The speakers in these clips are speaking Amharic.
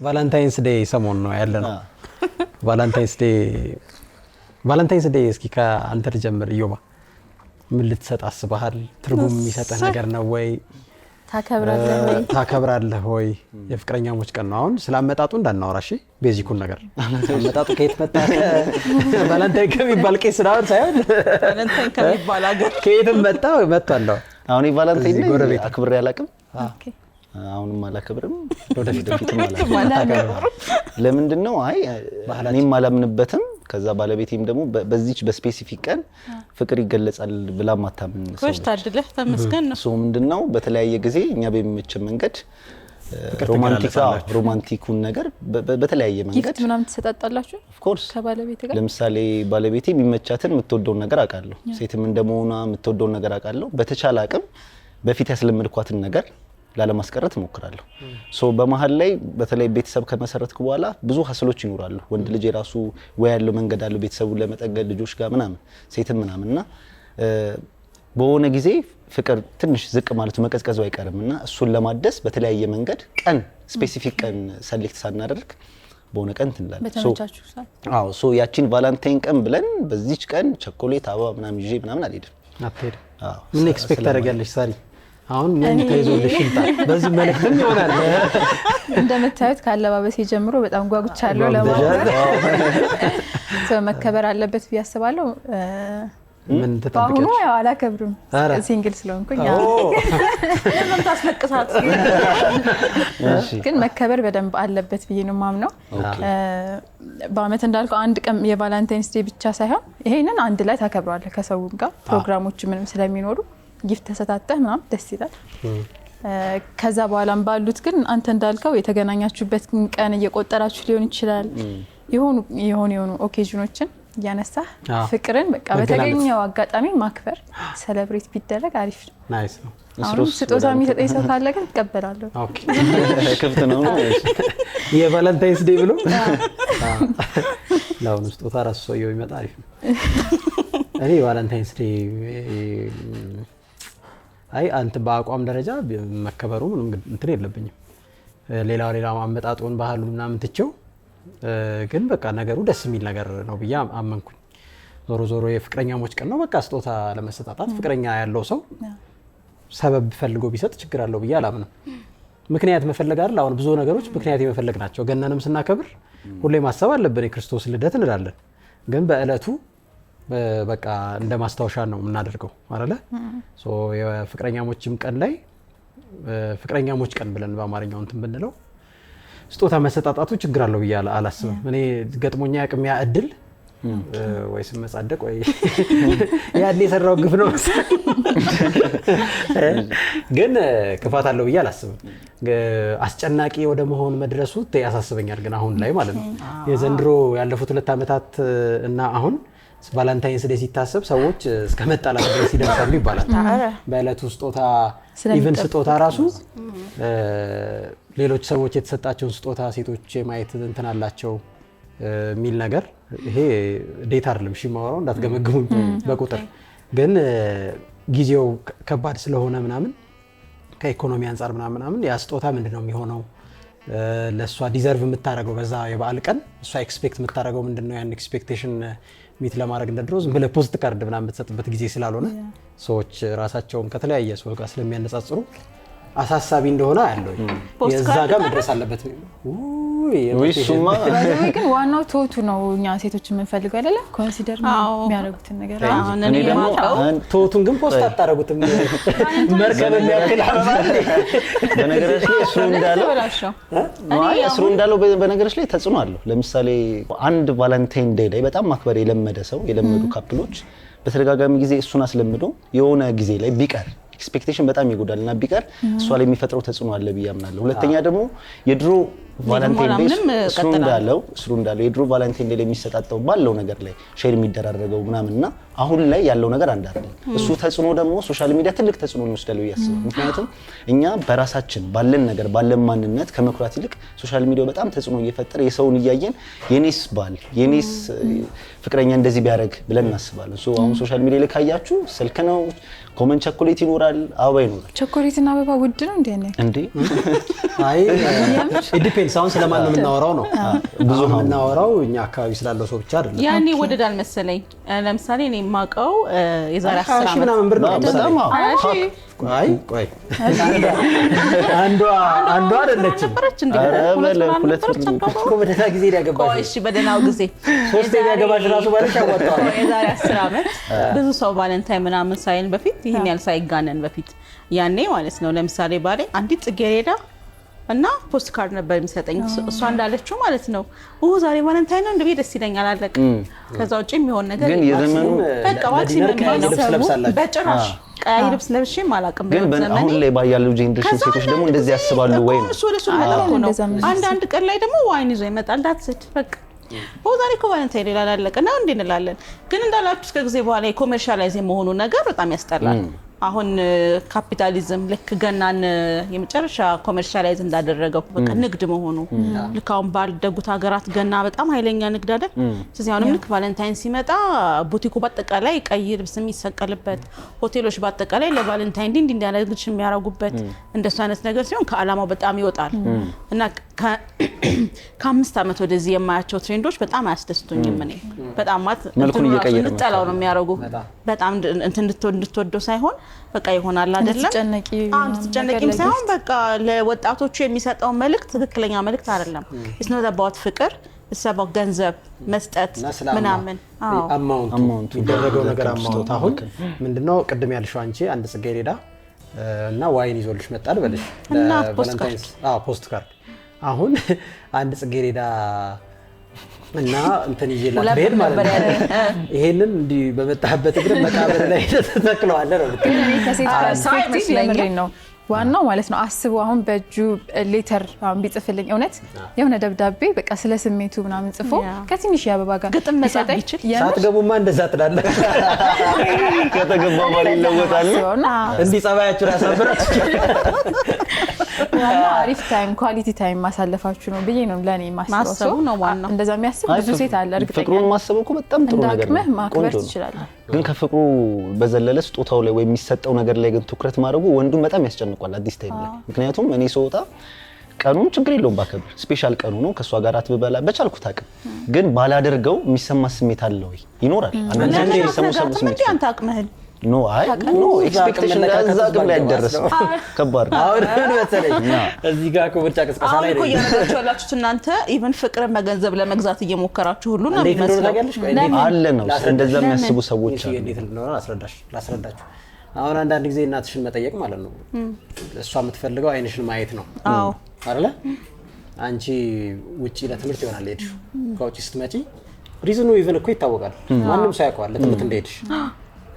ቫለንታይንስ ዴይ ሰሞን ነው ያለነው። ቫለንታይንስ ዴይ እስኪ ከአንተ ልጀምር ኢዮባ። ምን ልትሰጥ አስበሃል? ትርጉም የሚሰጥህ ነገር ነው ወይ? ታከብራለህ ወይ? የፍቅረኛሞች ቀን ነው። አሁን ስላመጣጡ እንዳናወራ እሺ። ቤዚኩን ነገር አመጣጡ ከየት መጣ? ቫለንታይን ከሚባል ቄስ ነው ሳይሆን ቫለንታይን ከሚባል ሀገር ከየትም መጣ። አሁን ቫለንታይን አክብሬ አላውቅም። አሁንም አላከብርም። ወደፊትም አላከብርም። ለምንድን ነው? አይ እኔም አላምንበትም። ከዛ ባለቤቴም ደግሞ በዚች በስፔሲፊክ ቀን ፍቅር ይገለጻል ብላ ማታምን ሰው ነች። ታድለህ ተመስገን ነው። ሶ ምንድነው በተለያየ ጊዜ እኛ በሚመቸን መንገድ ሮማንቲኩን ነገር በተለያየ መንገድ ጊፍት ምናምን ተሰጣጣላችሁ? ኦፍ ኮርስ ከባለቤቴ ጋር ለምሳሌ ባለቤቴ የሚመቻትን የምትወደውን ነገር አውቃለሁ። ሴትም እንደመሆኗ የምትወደውን ነገር አውቃለሁ። በተቻለ አቅም በፊት ያስለመድኳትን ነገር ላለማስቀረት እሞክራለሁ። ሶ በመሃል ላይ በተለይ ቤተሰብ ከመሰረትኩ በኋላ ብዙ ሀስሎች ይኖራሉ። ወንድ ልጅ የራሱ ወይ ያለው መንገድ አለው ቤተሰቡን ለመጠገድ ልጆች ጋር ምናምን ሴትም ምናምንና በሆነ ጊዜ ፍቅር ትንሽ ዝቅ ማለቱ መቀዝቀዙ አይቀርምና እሱን ለማደስ በተለያየ መንገድ ቀን ስፔሲፊክ ቀን ሰሌክት ሳናደርግ በሆነ ቀን ትንላለን። በተመቻችሁ ሰዓት ሶ ያቺን ቫለንታይን ቀን ብለን በዚች ቀን ቸኮሌት አበባ ምናምን ይዤ ምናምን አልሄድም። ምን ኤክስፔክት ታደርጊያለሽ ሳሪ? አሁን ምን ተይዞልሽ ይምጣ? በዚህ መልእክትም ይሆናል። እንደምታዩት ካለባበሴ ጀምሮ በጣም ጓጉቻለሁ ለማወቅ። መከበር አለበት ብዬ አስባለሁ። ምን ተጠብቀሽ? አሁን ያው አላከብርም ሲንግል ስለሆንኩኝ ለምን ታስለቅሳት? ግን መከበር በደንብ አለበት ብዬ ነው ማምነው። በአመት እንዳልከው አንድ ቀን የቫለንታይንስ ዴይ ብቻ ሳይሆን ይሄንን አንድ ላይ ታከብራለህ ከሰው ጋር ፕሮግራሞች ምንም ስለሚኖሩ ጊፍት ተሰጣጣህ ምናምን ደስ ይላል። ከዛ በኋላም ባሉት ግን አንተ እንዳልከው የተገናኛችሁበት ቀን እየቆጠራችሁ ሊሆን ይችላል። የሆኑ ኦኬዥኖችን እያነሳህ ፍቅርን በቃ በተገኘው አጋጣሚ ማክበር ሴሌብሬት ቢደረግ አሪፍ ነው። ናይስ ነው። አሁን ስጦታ የሚሰጠኝ ሰው ካለ ግን እቀበላለሁ። ኦኬ ክፍት ነው የቫለንታይንስ ዴይ ብሎ ለአሁኑ ስጦታ ራሱ ሰውየው ይመጣ አሪፍ ነው። እኔ ቫለንታይንስ ዴይ አንተ በአቋም ደረጃ መከበሩ ምንም እንትን የለብኝም። ሌላው አመጣጡን ባህሉን ምናምን ትቼው ግን በቃ ነገሩ ደስ የሚል ነገር ነው ብዬ አመንኩኝ። ዞሮ የፍቅረኛሞች ቀን ነው። በቃ ስጦታ ለመሰጣጣት ፍቅረኛ ያለው ሰው ሰበብ ፈልጎ ቢሰጥ ችግር አለው ብዬ አላምንም። ምክንያት መፈለግ አይደል? አሁን ብዙ ነገሮች ምክንያት የመፈለግ ናቸው። ገናንም ስናከብር ሁሌ ማሰብ አለብን የክርስቶስ ልደት እንላለን። ግን በእለቱ በቃ እንደ ማስታወሻ ነው የምናደርገው አይደለ? ሶ የፍቅረኛሞችም ቀን ላይ ፍቅረኛሞች ቀን ብለን በአማርኛው እንትን ብንለው ስጦታ መሰጣጣቱ ችግር አለው ብዬ አላስብም። እኔ ገጥሞኛ ያቅም ያ እድል ወይ ስመጻደቅ ወይ ያኔ የሰራው ግፍ ነው ግን ክፋት አለው ብዬ አላስብም። አስጨናቂ ወደ መሆን መድረሱ ያሳስበኛል ግን አሁን ላይ ማለት ነው። የዘንድሮ ያለፉት 2 አመታት እና አሁን ቫለንታይንስ ዴይ ሲታሰብ ሰዎች እስከ መጣላት ድረስ ይደርሳሉ ይባላል። በእለቱ ስጦታ ኢቭን ስጦታ ራሱ ሌሎች ሰዎች የተሰጣቸውን ስጦታ ሴቶች የማየት እንትን አላቸው የሚል ነገር ይሄ ዴታ አይደለም። እሺ ማወራው እንዳትገመግሙኝ በቁጥር ግን ጊዜው ከባድ ስለሆነ ምናምን ከኢኮኖሚ አንፃር ምናምን ያ ስጦታ ምንድነው የሚሆነው ለሷ ዲዘርቭ የምታረገው በዛ የበዓል ቀን እሷ ኤክስፔክት የምታረገው ምንድነው ያን ኤክስፔክቴሽን ሚት ለማድረግ እንደድሮ ዝም ብለህ ፖስት ካርድ ምናምን የምትሰጥበት ጊዜ ስላልሆነ ሰዎች ራሳቸውን ከተለያየ ሰው ጋር ስለሚያነጻጽሩ አሳሳቢ እንደሆነ ያለው የዛ ጋር መድረስ አለበት። ወይሱማ ግን ዋናው ቶቱ ነው። እኛ ሴቶች የምንፈልገው አይደለ? ኮንሲደር የሚያደርጉትን ነገር እኔ ደግሞ ቶቱን ግን ፖስት አታረጉትም። መርከብ የሚያክል በነገራችን ላይ እሱ እንዳለው በነገራችን ላይ ተጽዕኖ አለው። ለምሳሌ አንድ ቫለንታይን ዴይ ላይ በጣም ማክበር የለመደ ሰው የለመዱ ካፕሎች በተደጋጋሚ ጊዜ እሱን አስለምዶ የሆነ ጊዜ ላይ ቢቀር ኤክስፔክቴሽን በጣም ይጎዳልና ቢቀር እሷ ላይ የሚፈጥረው ተጽዕኖ አለ ብዬ አምናለሁ። ሁለተኛ ደግሞ የድሮ ቫለንታይን ዴይ እሱ እንዳለው የድሮ ቫለንታይን ዴይ የሚሰጣጣው ባለው ነገር ላይ ሼር የሚደራረገው ምናምንና አሁን ላይ ያለው ነገር አንድ አይደለም። እሱ ተጽዕኖ ደግሞ ሶሻል ሚዲያ ትልቅ ተጽዕኖ ይወስዳል ብዬ አስባለሁ። ምክንያቱም እኛ በራሳችን ባለን ነገር ባለን ማንነት ከመኩራት ይልቅ ሶሻል ሚዲያው በጣም ተጽዕኖ እየፈጠረ የሰውን እያየን የኔስ ባል የኔስ ፍቅረኛ እንደዚህ ቢያደርግ ብለን እናስባለን። ሶ አሁን ሶሻል ሚዲያ ላይ ካያችሁ ስልክ ነው ኮመን ቸኮሌት ይኖራል፣ አበባ ይኖራል። ቸኮሌትና አበባ ውድ ነው እንዴ? እንዴ አይ ዲፔንድስ አሁን ስለማን ነው የምናወራው ነው ብዙ የምናወራው እኛ አካባቢ ስላለው ሰው ብቻ አይደለም። ያኔ ወደዳል መሰለኝ። ለምሳሌ እኔ የማውቀው የዛሬ 10 ዓመት ምናምን ብር ነው በጣም አይ ቆይ አንዷ አይደለችም ነበረች እንዴ? ሁለት እኮ በደህና ጊዜ ያገባሽ። እሺ በደህናው ጊዜ ሶስት ያገባሽ ራሱ ባለሽ ያዋጣው የዛሬ 10 ዓመት ብዙ ሰው ቫለንታይን ምናምን ሳይል በፊት ይሄን ያህል ሳይጋነን በፊት ያኔ ማለት ነው። ለምሳሌ ባሌ አንዲት ጽጌረዳ እና ፖስት ካርድ ነበር የሚሰጠኝ። እሷ እንዳለችው ማለት ነው ዛሬ ቫለንታይን ነው እንዴ ደስ ይለኛል አለቀ። ከዛ ውጪ የሚሆን ነገር ግን የዘመኑ በቃ ዋክሲን በጭራሽ ቀይ ልብስ ለብሼ ማላቀም ግን አሁን ላይ ባያለው ጄኔሬሽን ሴቶች ደግሞ እንደዚህ ያስባሉ ወይ ነው? አንዳንድ ቀን ላይ ደግሞ ዋይን ይዞ ይመጣል። ዳትስት በቃ ዛሬ እኮ ቫለንታይን ይላል አለቀ ነው እንዴ እንላለን። ግን እንዳላችሁ ከጊዜ በኋላ የኮሜርሻላይዝ የመሆኑ ነገር በጣም ያስጠላል። አሁን ካፒታሊዝም ልክ ገናን የመጨረሻ ኮሜርሻላይዝ እንዳደረገው በቃ ንግድ መሆኑ ልክ አሁን ባልደጉት ሀገራት ገና በጣም ኃይለኛ ንግድ አይደል? ስለዚህ አሁንም ልክ ቫለንታይን ሲመጣ ቡቲኩ በአጠቃላይ ቀይ ልብስ የሚሰቀልበት፣ ሆቴሎች በአጠቃላይ ለቫለንታይን እንዲህ እንዲያነግድሽ የሚያረጉበት እንደሱ አይነት ነገር ሲሆን ከዓላማው በጣም ይወጣል እና ከ5 ዓመት ወደዚህ የማያቸው ትሬንዶች በጣም አያስደስቱኝም። እኔ በጣም ማለት መልኩን እየቀየረ ነው እንድጠላው ነው የሚያረጉ በጣም እንድትወደው ሳይሆን በቃ ይሆናል አይደለም ትጨነቂም ሳይሆን በቃ ለወጣቶቹ የሚሰጠው መልእክት ትክክለኛ መልእክት አይደለም። it's not about ፍቅር it's about ገንዘብ መስጠት ምናምን አማውንቱ ይደረገው ነገር አማውንት። አሁን ምንድነው ቅድም ያልሽው አንቺ አንድ ጽጌረዳ እና ዋይን ይዞልሽ መጣል በልሽ ለቫለንታይንስ ፖስት ካርድ አሁን አንድ ጽጌረዳ እና እንትን ይዤላት በሄድ ማለት ነው። ይሄንን እንዲህ በመጣበት እግር መቃብር ላይ ተተክለዋል ነው ከሴት ፐርስፔክቲቭ ለምንድን ነው ዋናው ማለት ነው። አስቡ አሁን በእጁ ሌተር ቢጽፍልኝ እውነት የሆነ ደብዳቤ በቃ ስለ ስሜቱ ምናምን ጽፎ ከትንሽ ያበባ ጋር ግጥም መጻፍ ይችል ሳትገቡማ እንደዛ ትላለህ። ከተገባ በኋላ ይለወጣል እንዲህ ጸባያችሁ ያሳብራችሁ። አሪፍ ታይም ኳሊቲ ታይም ማሳለፋችሁ ነው ብዬ ነው ለኔ ማሰቡ ነው ዋናው። እንደዛ የሚያስብ ብዙ ሴት አለ እርግጠኛ። ፍቅሩን ማሰቡ እኮ በጣም ጥሩ ነገር ነው። ማክበር ትችላለህ። ግን ከፍቅሩ በዘለለ ስጦታው ላይ ወይ የሚሰጠው ነገር ላይ ግን ትኩረት ማድረጉ ወንዱን በጣም ያስጨንቋል አዲስ ታይም ላይ። ምክንያቱም እኔ ስወጣ ቀኑን ችግር የለውም ባከብር ስፔሻል ቀኑ ነው ከሷ ጋር አትበላ በቻልኩት አቅም ግን ባላደርገው የሚሰማ ስሜት አለ ወይ ይኖራል። አንዳንዴ የሚሰማ ስሜት አንተ አቅምህል ኖ አይ ኖ ኤክስፔክቴሽን ለዛ አቅም ላይ አይደረስም። ከባድ ነው። አሁን መሰለኝ እዚህ ጋር ኮብርጫ ቅስቀሳ ላይ ነው ያላችሁት እናንተ ኢቭን ፍቅርን በገንዘብ ለመግዛት እየሞከራችሁ ሁሉ ነው የሚመስለው አለ ነው እንደዛ የሚያስቡ ሰዎች አሉ። እንዴት እንደሆነ ላስረዳችሁ። አሁን አንዳንድ ጊዜ እናትሽን መጠየቅ ማለት ነው እሷ የምትፈልገው አይንሽን ማየት ነው አይደለ? አንቺ ውጪ ለትምህርት ይሆናል ሄድሽ ከውጪ ስትመጪ ሪዝኑ ኢቭን እኮ ይታወቃል። ማንም ሰው ያውቀዋል ለትምህርት እንደሄድሽ።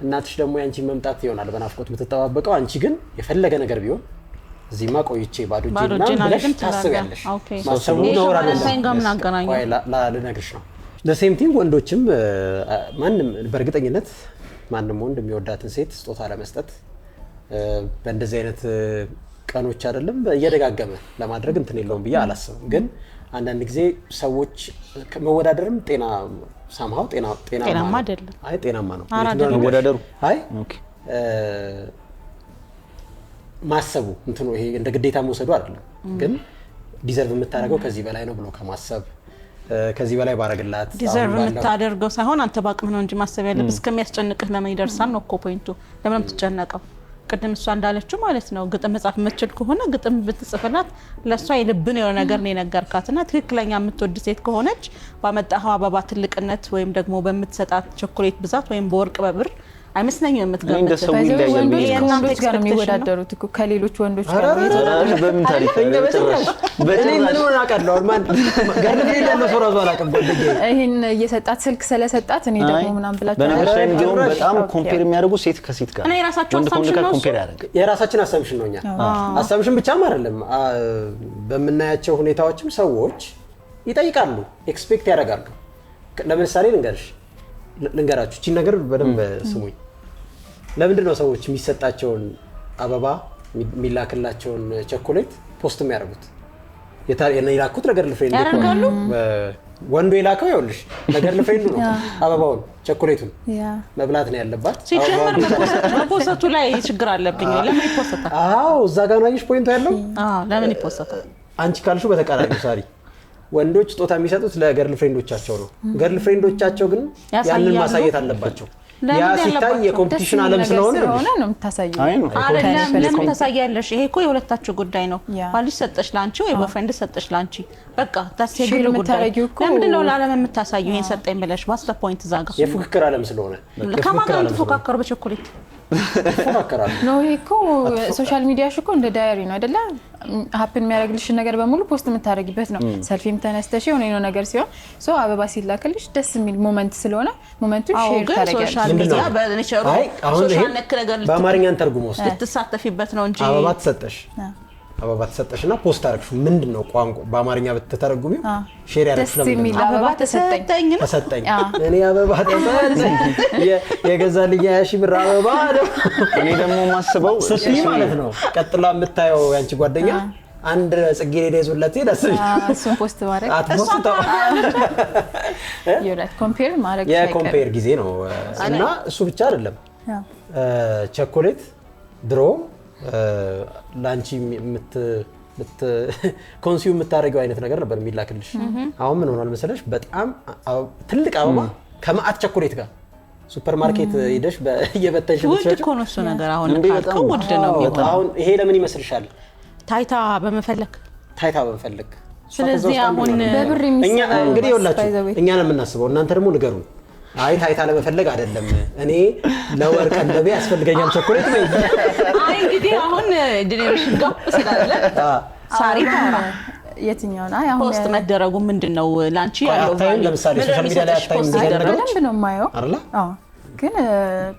እናትሽ ደግሞ ያንቺ መምጣት ይሆናል በናፍቆት የምትጠባበቀው። አንቺ ግን የፈለገ ነገር ቢሆን እዚህማ ቆይቼ ባዶ እጄና ብለሽ ታስቢያለሽ። ማሰቡ ነው ልነግርሽ ነው። ለሴም ቲንግ ወንዶችም ማንም በእርግጠኝነት ማንም ወንድ የሚወዳትን ሴት ስጦታ ለመስጠት በእንደዚህ አይነት ቀኖች አይደለም እየደጋገመ ለማድረግ እንትን የለውም ብዬ አላስብም። ግን አንዳንድ ጊዜ ሰዎች መወዳደርም ጤና ሳምሃው ጤናማ አይደለም። አይ ጤናማ ነው መወዳደሩ። አይ ማሰቡ እንትኑ ይሄ እንደ ግዴታ መውሰዱ አይደለም። ግን ዲዘርቭ የምታደርገው ከዚህ በላይ ነው ብሎ ከማሰብ ከዚህ በላይ ባረግላት ዲዘርቭ የምታደርገው ሳይሆን አንተ ባቅምህ ነው እንጂ ማሰብ ያለብህ እስከሚያስጨንቅህ ለምን ይደርሳል ነው እኮ ፖይንቱ። ለምን ትጨነቀው? ቅድም እሷ እንዳለችው ማለት ነው ግጥም መጻፍ የምትችል ከሆነ ግጥም ብትጽፍላት ለሷ የልብን የሆነ ነገር ነው የነገርካትና ትክክለኛ የምትወድ ሴት ከሆነች ባመጣኸው አበባ ትልቅነት ወይም ደግሞ በምትሰጣት ቸኮሌት ብዛት ወይም በወርቅ በብር አይመስለኝም የምትገምት። ወንዶች ጋር ነው የሚወዳደሩት እኮ ከሌሎች ወንዶች ጋር ነው። በምን ታሪክ በእኔ ምን ሆነ አቀለው ማን ገርም ይላል ሶራ ዞላ ቀበደኝ ይሄን እየሰጣት ስልክ ስለሰጣት እኔ ደግሞ ምናምን ብላችሁ በነገር ላይ እንደውም በጣም ኮምፔር የሚያደርጉ ሴት ከሴት ጋር እኔ የራሳቸው አሳምሽን ነው የራሳችን አሳምሽን ነው። እኛ አሳምሽን ብቻም አይደለም በመናያቸው ሁኔታዎችም ሰዎች ይጠይቃሉ፣ ኤክስፔክት ያደርጋሉ። ለምሳሌ ልንገራችሁ እቺ ነገር በደንብ ስሙኝ። ለምንድን ነው ሰዎች የሚሰጣቸውን አበባ የሚላክላቸውን ቸኮሌት ፖስት የሚያደርጉት? የላኩት ነገር ለፍሬንድ ያደርጋሉ። ወንዱ የላከው ይኸውልሽ ነገር ለፍሬንዱ ነው። አበባውን ቸኮሌቱን መብላት ነው ያለባት። ሲጀመር መፖሰቱ ላይ ችግር አለብኝ። ለምን ይፖሰታል? አዎ እዛ ጋር ነው አይሽ ፖይንቱ ያለው። ለምን ይፖሰታል? አንቺ ካልሹ በተቃራኒ ሳሪ ወንዶች ስጦታ የሚሰጡት ለገርል ፍሬንዶቻቸው ነው። ገርል ፍሬንዶቻቸው ግን ያንን ማሳየት አለባቸው። ያ ሲታይ የኮምፒቲሽን ዓለም ስለሆነ ነው የምታሳዩ። አይደለም ለምን ታሳያለሽ? ይሄ እኮ የሁለታችሁ ጉዳይ ነው። ባልሽ ሰጠሽ ላንቺ ወይ ቦይፍሬንድ ሰጠሽ ላንቺ በቃ ታስየግል ጉዳይ። ለምንድን ነው ለዓለም የምታሳዩ? ይሄን ሰጠኝ ብለሽ ዋትስ ዘ ፖይንት? ዛጋ የፉክክር ዓለም ስለሆነ ከማን ጋር ተፎካከሩ? በቸኮሌት ተፎካከራሉ ነው። ይሄ እኮ ሶሻል ሚዲያሽ እኮ እንደ ዳይሪ ነው አይደለ? ሀፕን የሚያደርግልሽ ነገር በሙሉ ፖስት የምታደርጊበት ነው። ሰልፊም ተነስተሽ የሆነ ነገር ሲሆን ሶ አበባ ሲላክልሽ ደስ የሚል ሞመንት ስለሆነ ሞመንቱን ሼር ታደርጊያለሽ። ሶሻል ሚዲያ በኔቸሩ ሶሻል ነክ ነገር በአማርኛ ተርጉሞ ልትሳተፊበት ነው እንጂ አበባ ተሰጠሽና ፖስት አደረግሽው ምንድነው ቋንቋ በአማርኛ ብትተረጉሚው ሼር ያደርግሽ ለምን አበባ ተሰጠኝ እኔ አበባ ተሰጠኝ የገዛልኝ 20,000 ብር አበባ ነው። እኔ ደግሞ ማስበው ስቲ ማለት ነው። ቀጥላ የምታየው ያንቺ ጓደኛ አንድ ጽጌረዳ ይዞላት ይላስ እሱን ፖስት ማድረግ አትፖስተው ይላል ኮምፔር ማድረግ የኮምፔር ጊዜ ነው። እና እሱ ብቻ አይደለም ቸኮሌት ድሮ ላንቺ ኮንሱም የምታደርገው አይነት ነገር ነበር የሚላክልሽ። አሁን ምን ሆኗል መሰለሽ? በጣም ትልቅ አበባ ከማአት ቸኮሌት ጋር ሱፐር ማርኬት ሄደሽ በየበተሽ ውድ እኮ ነው እሱ ነገር። አሁን ካልከው ውድ ነው የሚሆነው። አሁን ይሄ ለምን ይመስልሻል? ታይታ በመፈለግ ስለዚህ አሁን በብር እኛ እንግዲህ ይኸውላችሁ እኛ ነው የምናስበው፣ እናንተ ደግሞ ንገሩን። አይ ታይታ ለመፈለግ አይደለም እኔ ለወር ቀለቤ ያስፈልገኛል ቸኮሌት ነው። አይ እንግዲህ አሁን ጄኔሬሽን ጋፕ ስላለ ሳሪ ታራ የትኛውን አይ አሁን ፖስት መደረጉ ምንድነው ላንቺ ያለው ቫልዩ? ለምሳሌ ሶሻል ሚዲያ ላይ አታይም እንደዚህ አይነት ነገሮች በደንብ ነው የማየው አይደል? ግን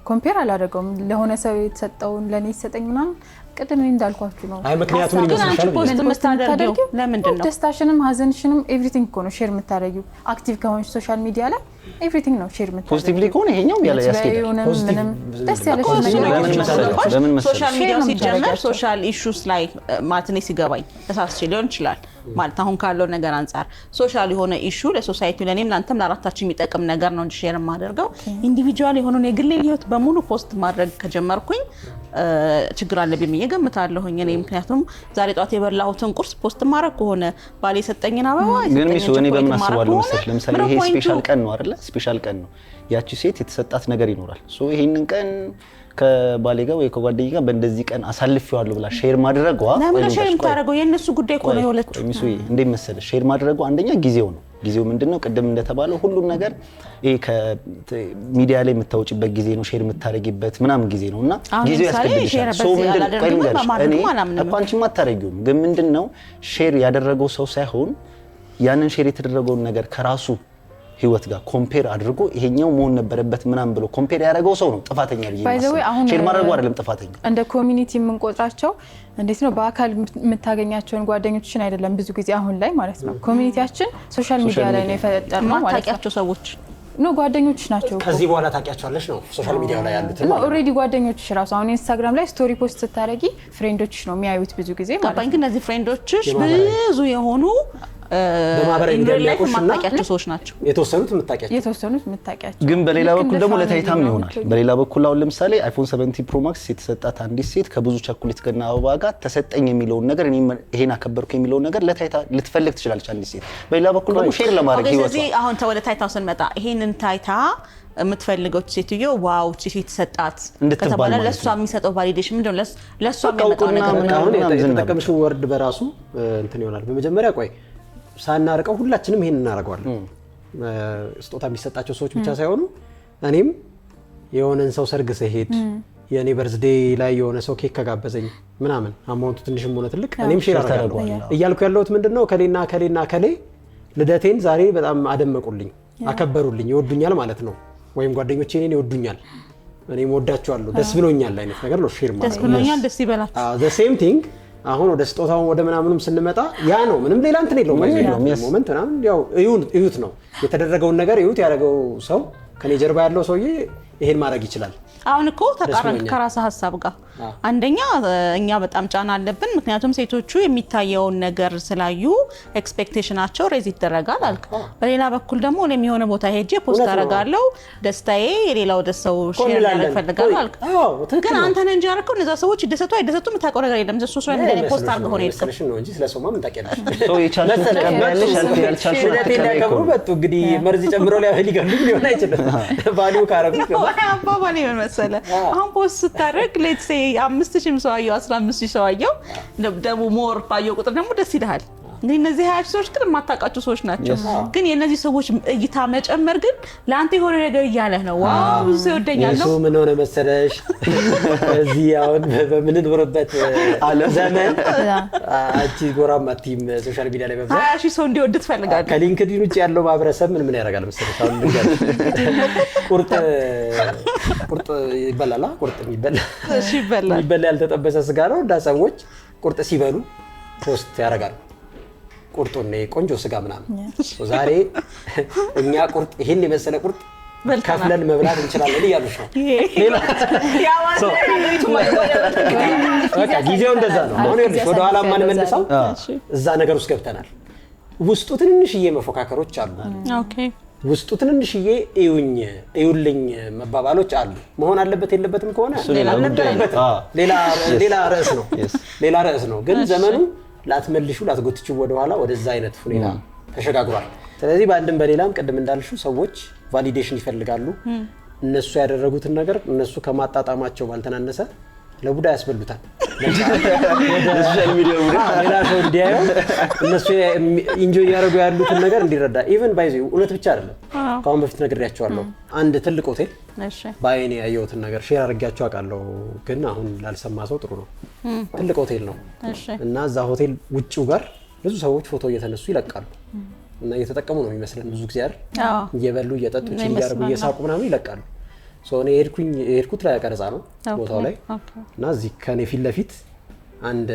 ኮምፔር አላደረገውም። ለሆነ ሰው የተሰጠውን ለኔ ይሰጠኝ ምናምን ቅድም እንዳልኳችሁ ነው። አይ ምክንያቱም ምን ይመስልሻል? ፖስት የምታደርጊው ለምንድን ነው? ደስታሽንም ሀዘንሽንም ኤቭሪቲንግ እኮ ነው ሼር የምታደርጊው። አክቲቭ ከሆንሽ ሶሻል ሚዲያ ላይ ኤቭሪቲንግ ነው ሼር የምታደርጊው። ፖዚቲቭሊ ከሆነ ይሄኛው ያለ ያስኬዳል። ምንም ደስ ያለሽ ለምን መሰለሽ ሶሻል ሚዲያው ሲጀመር ሶሻል ኢሹስ ላይ ማለት ነው ሲገባኝ ተሳስቼ ሊሆን ይችላል ማለት አሁን ካለው ነገር አንፃር ሶሻል የሆነ ኢሹ ለሶሳይቲው ለኔም ላንተም ለአራታችን የሚጠቅም ነገር ነው እንጂ ሼር የማደርገው ኢንዲቪጁዋል የሆነውን የግሌን ህይወት በሙሉ ፖስት ማድረግ ከጀመርኩኝ ችግር አለብኝ ብዬ ገምታለሁኝ። እኔ ምክንያቱም ዛሬ ጧት የበላሁትን ቁርስ ፖስት ማድረግ ከሆነ ባሌ የሰጠኝን አበባ ግን ሚሱ እኔ በምን አስባለሁ መሰለሽ? ለምሳሌ ይሄ ስፔሻል ቀን ነው አይደለ? ስፔሻል ቀን ነው። ያቺ ሴት የተሰጣት ነገር ይኖራል። ሶ ይሄንን ቀን ከባሌ ጋር ወይ ከጓደኛዬ ጋር በእንደዚህ ቀን አሳልፌዋለሁ ብላ ሼር ማድረጓ ለምን ሼር የምታደርገው የነሱ ጉዳይ እኮ ነው። የሁለቱ ሚሱ እንዴት መሰለሽ ሼር ማድረጓ አንደኛ ጊዜው ነው። ጊዜው ምንድነው? ቅድም እንደተባለው ሁሉም ነገር ይሄ ከሚዲያ ላይ የምታወጪበት ጊዜ ነው፣ ሼር የምታረጊበት ምናምን ጊዜ ነውና ጊዜው ያስገድድሻል። ሶ ምንድነው አንቺማ አታረጊውም፣ ግን ምንድነው ሼር ያደረገው ሰው ሳይሆን ያንን ሼር የተደረገውን ነገር ከራሱ ህይወት ጋር ኮምፔር አድርጎ ይሄኛው መሆን ነበረበት ምናምን ብሎ ኮምፔር ያደረገው ሰው ነው ጥፋተኛ ብዬ ነው። ሼር ማድረጉ አይደለም ጥፋተኛ። እንደ ኮሚኒቲ የምንቆጥራቸው እንዴት ነው? በአካል የምታገኛቸውን ጓደኞችን አይደለም ብዙ ጊዜ አሁን ላይ ማለት ነው። ኮሚኒቲያችን ሶሻል ሚዲያ ላይ ነው የፈጠርነው ማለት ነው። ታውቂያቸው ሰዎች ነው ጓደኞች ናቸው። ከዚህ በኋላ ታውቂያቸዋለሽ ነው ሶሻል ሚዲያ ላይ ያሉት ነው ኦሬዲ ጓደኞችሽ ራሱ አሁን ኢንስታግራም ላይ ስቶሪ ፖስት ስታረጊ ፍሬንዶችሽ ነው የሚያዩት ብዙ ጊዜ ማለት ነው። ግን እነዚህ ፍሬንዶችሽ ብዙ የሆኑ በማህበራዊ ሚዲያ የማታውቂያቸው ሰዎች ናቸው። የተወሰኑት የምታውቂያቸው ግን በሌላ በኩል ደግሞ ለታይታም ይሆናል። በሌላ በኩል አሁን ለምሳሌ አይፎን 17 ፕሮ ማክስ የተሰጣት አንዲት ሴት ከብዙ ቸኮሌት ገና አበባ ጋር ተሰጠኝ የሚለውን ነገር እኔ ይሄን አከበርኩ የሚለውን ነገር ለታይታ ልትፈልግ ትችላለች አንዲት ሴት። በሌላ በኩል ደግሞ ሼር ለማድረግ ይወጣ። ስለዚህ አሁን ወደ ታይታው ስንመጣ ይሄንን ታይታ የምትፈልገው ሴትዮ ዋው ሴት ተሰጣት ከተባለ ለሷ የሚሰጠው ቫሊዴሽን ምንድነው? ለሷ የሚመጣው ነገር አሁን የተጠቀምሽው ወርድ በራሱ እንትን ይሆናል። በመጀመሪያ ቆይ ሳናርቀው ሁላችንም ይሄን እናደርገዋለን። ስጦታ የሚሰጣቸው ሰዎች ብቻ ሳይሆኑ እኔም የሆነን ሰው ሰርግ ሲሄድ የኔ በርዝዴይ ላይ የሆነ ሰው ኬክ ከጋበዘኝ ምናምን አማውንቱ ትንሽም ሆነ ትልቅ እኔም ሼር አደርጋለሁ። እያልኩ ያለሁት ምንድነው ከሌና ልደቴን ዛሬ በጣም አደመቁልኝ፣ አከበሩልኝ፣ ይወዱኛል ማለት ነው። ወይም ጓደኞቼ እኔን ይወዱኛል፣ እኔም ወዳቸዋለሁ፣ ደስ ብሎኛል አይነት ነገር ነው ሼር ማለት። ደስ ብሎኛል፣ ደስ ይበላችሁ። the same thing አሁን ወደ ስጦታው ወደ ምናምኑም ስንመጣ ያ ነው። ምንም ሌላ እንትን የለውም። ሞመንት ምናምን ያው እዩት ነው የተደረገውን ነገር እዩት። ያደረገው ሰው ከኔ ጀርባ ያለው ሰውዬ ይሄን ማድረግ ይችላል። አሁን እኮ ተቃራኒ ከራስ ሀሳብ ጋር አንደኛ እኛ በጣም ጫና አለብን። ምክንያቱም ሴቶቹ የሚታየውን ነገር ስላዩ ኤክስፔክቴሽናቸው ሬዝ ይደረጋል አልክ። በሌላ በኩል ደግሞ እኔም የሆነ ቦታ ሄጄ ፖስት አደርጋለሁ ደስታዬ የሌላው ደስታው ሼር ማድረግ ፈልጋለሁ አልክ። ግን አንተ ነህ እንጂ ያደረከው እነዛ ሰዎች ይደሰቱ አይደሰቱ የምታውቀው ነገር የለም። ሶሻል ሚዲያ ላይ ፖስት አድርገው ነው የሄድከው ነው እንጂ ስለሰማ ምን ታውቂያለሽ? ሰው የቻልሽው ተቀበያለሽ ያልቻልሽው ያከብሩ በጡ እንግዲህ መርዝ ጨምሮ ሊገልም ሊሆን አይችልም። ቫልዩ ካረጉት ነው አባባል ይሆን መሰለ። አሁን ፖስት ስታደርግ ሌትስ ሴ 5000 ሰው አየው 15000 ሰው አየው ደግሞ ሞር ባየው ቁጥር ደግሞ ደስ ይልሃል። እንግዲህ እነዚህ 20 ሰዎች ግን የማታውቃቸው ሰዎች ናቸው። ግን የነዚህ ሰዎች እይታ መጨመር ግን ለአንተ የሆነ ነገር እያለህ ነው። ዋው ብዙ ይወደኛል ነው። እሱ ምን ሆነ መሰለሽ እዚህ አሁን በምንኖርበት ዘመን አንቺ ጎራማ ቲም ሶሻል ሚዲያ ላይ በብዛት 20 ሰው እንዲወድ ትፈልጋለህ። ከሊንክዲን ውጭ ያለው ማህበረሰብ ምን ያደርጋል መሰለሽ? አሁን ቁርጥ ይበላል። ቁርጥ ይበላል ያልተጠበሰ ስጋ ነው እና ሰዎች ቁርጥ ሲበሉ ፖስት ያደርጋሉ። ቁርጡን ቆንጆ ስጋ ምናምን ዛሬ እኛ ቁርጥ ይሄን የመሰለ ቁርጥ ከፍለን መብላት እንችላለን እያሉሽ ነው። በቃ ጊዜው እንደዛ ነው። አሁን ይኸውልሽ ወደ ኋላ ማንመለሳው እዛ ነገር ውስጥ ገብተናል። ውስጡ ትንንሽዬ መፎካከሮች አሉ። ኦኬ ውስጡ ትንንሽዬ እዩልኝ መባባሎች አሉ። መሆን አለበት የለበትም ከሆነ ሌላ ርዕስ ነው። ግን ዘመኑ ላትመልሹ ላትጎትቹ ወደ ኋላ ወደዛ አይነት ሁኔታ ተሸጋግሯል። ስለዚህ በአንድም በሌላም ቅድም እንዳልሽው ሰዎች ቫሊዴሽን ይፈልጋሉ። እነሱ ያደረጉትን ነገር እነሱ ከማጣጣማቸው ባልተናነሰ ለቡዳ ያስበሉታል። ለሶሻል ሚዲያ ሌላ ሰው እንዲያየው እነሱ ኢንጆይ ያደርጉ ያሉትን ነገር እንዲረዳ ኢቭን ባይዙ እውነት ብቻ አይደለም። ከአሁን በፊት ነግሬያቸዋለሁ። አንድ ትልቅ ሆቴል በአይኔ ያየሁትን ነገር ሼር አድርጌያቸው አውቃለሁ። ግን አሁን ላልሰማ ሰው ጥሩ ነው። ትልቅ ሆቴል ነው እና እዛ ሆቴል ውጭው ጋር ብዙ ሰዎች ፎቶ እየተነሱ ይለቃሉ እና እየተጠቀሙ ነው የሚመስለን ብዙ ጊዜ አይደል? እየበሉ እየጠጡ እያደረጉ እየሳቁ ምናምን ይለቃሉ። እኔ የሄድኩት ላይ ቀረጻ ነው ቦታው ላይ እና እዚህ ከኔ ፊት ለፊት አንድ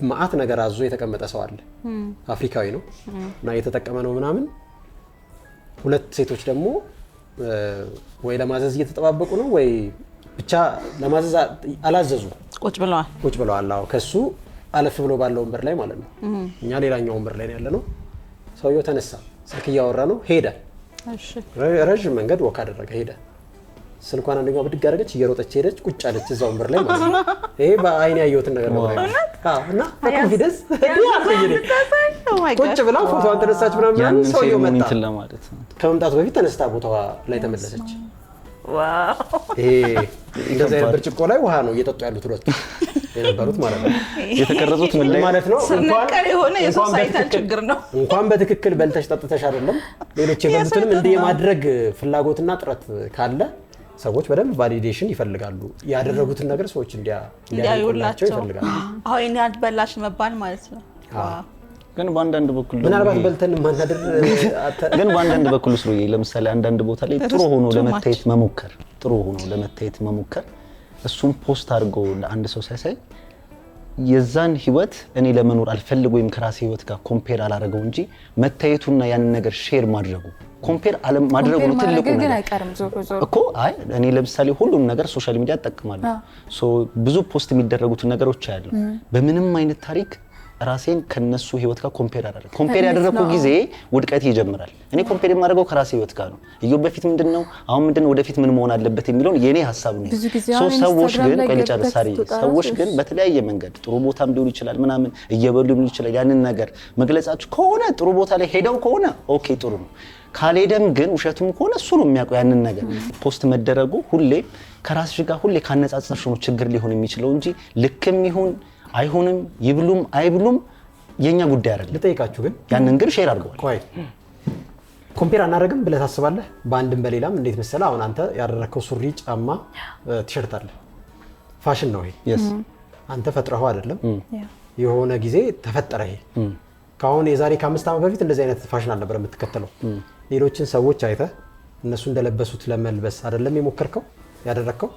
ማአት ነገር አዞ የተቀመጠ ሰው አለ። አፍሪካዊ ነው እና እየተጠቀመ ነው ምናምን። ሁለት ሴቶች ደግሞ ወይ ለማዘዝ እየተጠባበቁ ነው ወይ ብቻ ለማዘዝ አላዘዙ ቁጭ ብለዋል። አዎ ከሱ አለፍ ብሎ ባለው ወንበር ላይ ማለት ነው። እኛ ሌላኛው ወንበር ላይ ያለ ነው። ሰውየው ተነሳ፣ ስልክ እያወራ ነው፣ ሄደ። ረዥም መንገድ ወክ አደረገ፣ ሄደ። ስልኳን አንደኛው ብድግ አደረገች፣ እየሮጠች ሄደች፣ ቁጭ አለች እዛው ወንበር ላይ ማለት ነው። ይሄ በአይኔ ያየሁትን ነገር ነው። እና ኮንፊደንስ ቁጭ ብላ ፎቶዋን ተነሳች ምናምን። ሰውየው መጣ ከመምጣቱ በፊት ተነስታ ቦታዋ ላይ ተመለሰች። ዋው! ይሄ እንደዚህ አይነት ብርጭቆ ላይ ውሃ ነው እየጠጡ ያሉት ሁለቱ የነበሩት ማለት ነው። የተቀረጹት ምን ላይ ማለት ነው? እንኳን በትክክል በልተሽ ጠጥተሽ አይደለም ሌሎች የበሉትንም እንደ የማድረግ ፍላጎትና ጥረት ካለ ሰዎች በደንብ ቫሊዴሽን ይፈልጋሉ። ያደረጉትን ነገር ሰዎች እንዲያዩላቸው ይፈልጋሉ። አሁን እኔ አልበላሽ መባል ማለት ነው። ግን በአንዳንድ በኩል ምናልባት በልተን ማናደር ግን በአንዳንድ በኩል ስለሆነ ለምሳሌ አንዳንድ ቦታ ላይ ጥሩ ሆኖ ለመታየት መሞከር እሱም ፖስት አድርጎ ለአንድ ሰው ሳይሳይ የዛን ህይወት እኔ ለመኖር አልፈልግ ወይም ከራሴ ህይወት ጋር ኮምፔር አላደረገው እንጂ መታየቱና ያንን ነገር ሼር ማድረጉ ኮምፔር አለም ማድረጉ ነው ትልቁ ነገር እኮ። አይ እኔ ለምሳሌ ሁሉም ነገር ሶሻል ሚዲያ እጠቀማለሁ። ብዙ ፖስት የሚደረጉትን ነገሮች አያለሁ። በምንም አይነት ታሪክ ራሴን ከነሱ ህይወት ጋር ኮምፔር አደረኩ። ኮምፔር ያደረኩ ጊዜ ውድቀት ይጀምራል። እኔ ኮምፔር የማደርገው ከራሴ ህይወት ጋር ነው። እየው በፊት ምንድነው አሁን ምንድነው ወደፊት ምን መሆን አለበት የሚለውን የኔ ሐሳብ ነው። ሰዎች ግን በተለያየ መንገድ ጥሩ ቦታም ሊሆን ይችላል ምናምን እየበሉ ሊሆን ይችላል ያንን ነገር መግለጻችሁ ከሆነ ጥሩ ቦታ ላይ ሄደው ከሆነ ኦኬ ጥሩ ነው። ካልሄደም ግን ውሸቱም ከሆነ እሱ ነው የሚያውቀው ያንን ነገር። ፖስት መደረጉ ሁሌ ከራስሽ ጋር ሁሌ ካነጻጸርሽ ነው ችግር ሊሆን የሚችለው እንጂ ልክም ይሁን አይሆንም ይብሉም አይብሉም የኛ ጉዳይ አይደለም። ልጠይቃችሁ ግን ያንን ግን ሼር አድርገዋል። ቆይ ኮምፔር አናደርግም ብለህ ታስባለህ? በአንድም በሌላም እንዴት መሰለህ? አሁን አንተ ያደረከው ሱሪ፣ ጫማ፣ ቲሸርት አለ ፋሽን ነው ይሄ። አንተ ፈጥረኸው አይደለም የሆነ ጊዜ ተፈጠረ ይሄ። ካሁን የዛሬ ከ5 ዓመት በፊት እንደዚህ አይነት ፋሽን አልነበረ የምትከተለው። ሌሎችን ሰዎች አይተህ እነሱ እንደለበሱት ለመልበስ አይደለም የሞከርከው ያደረከው።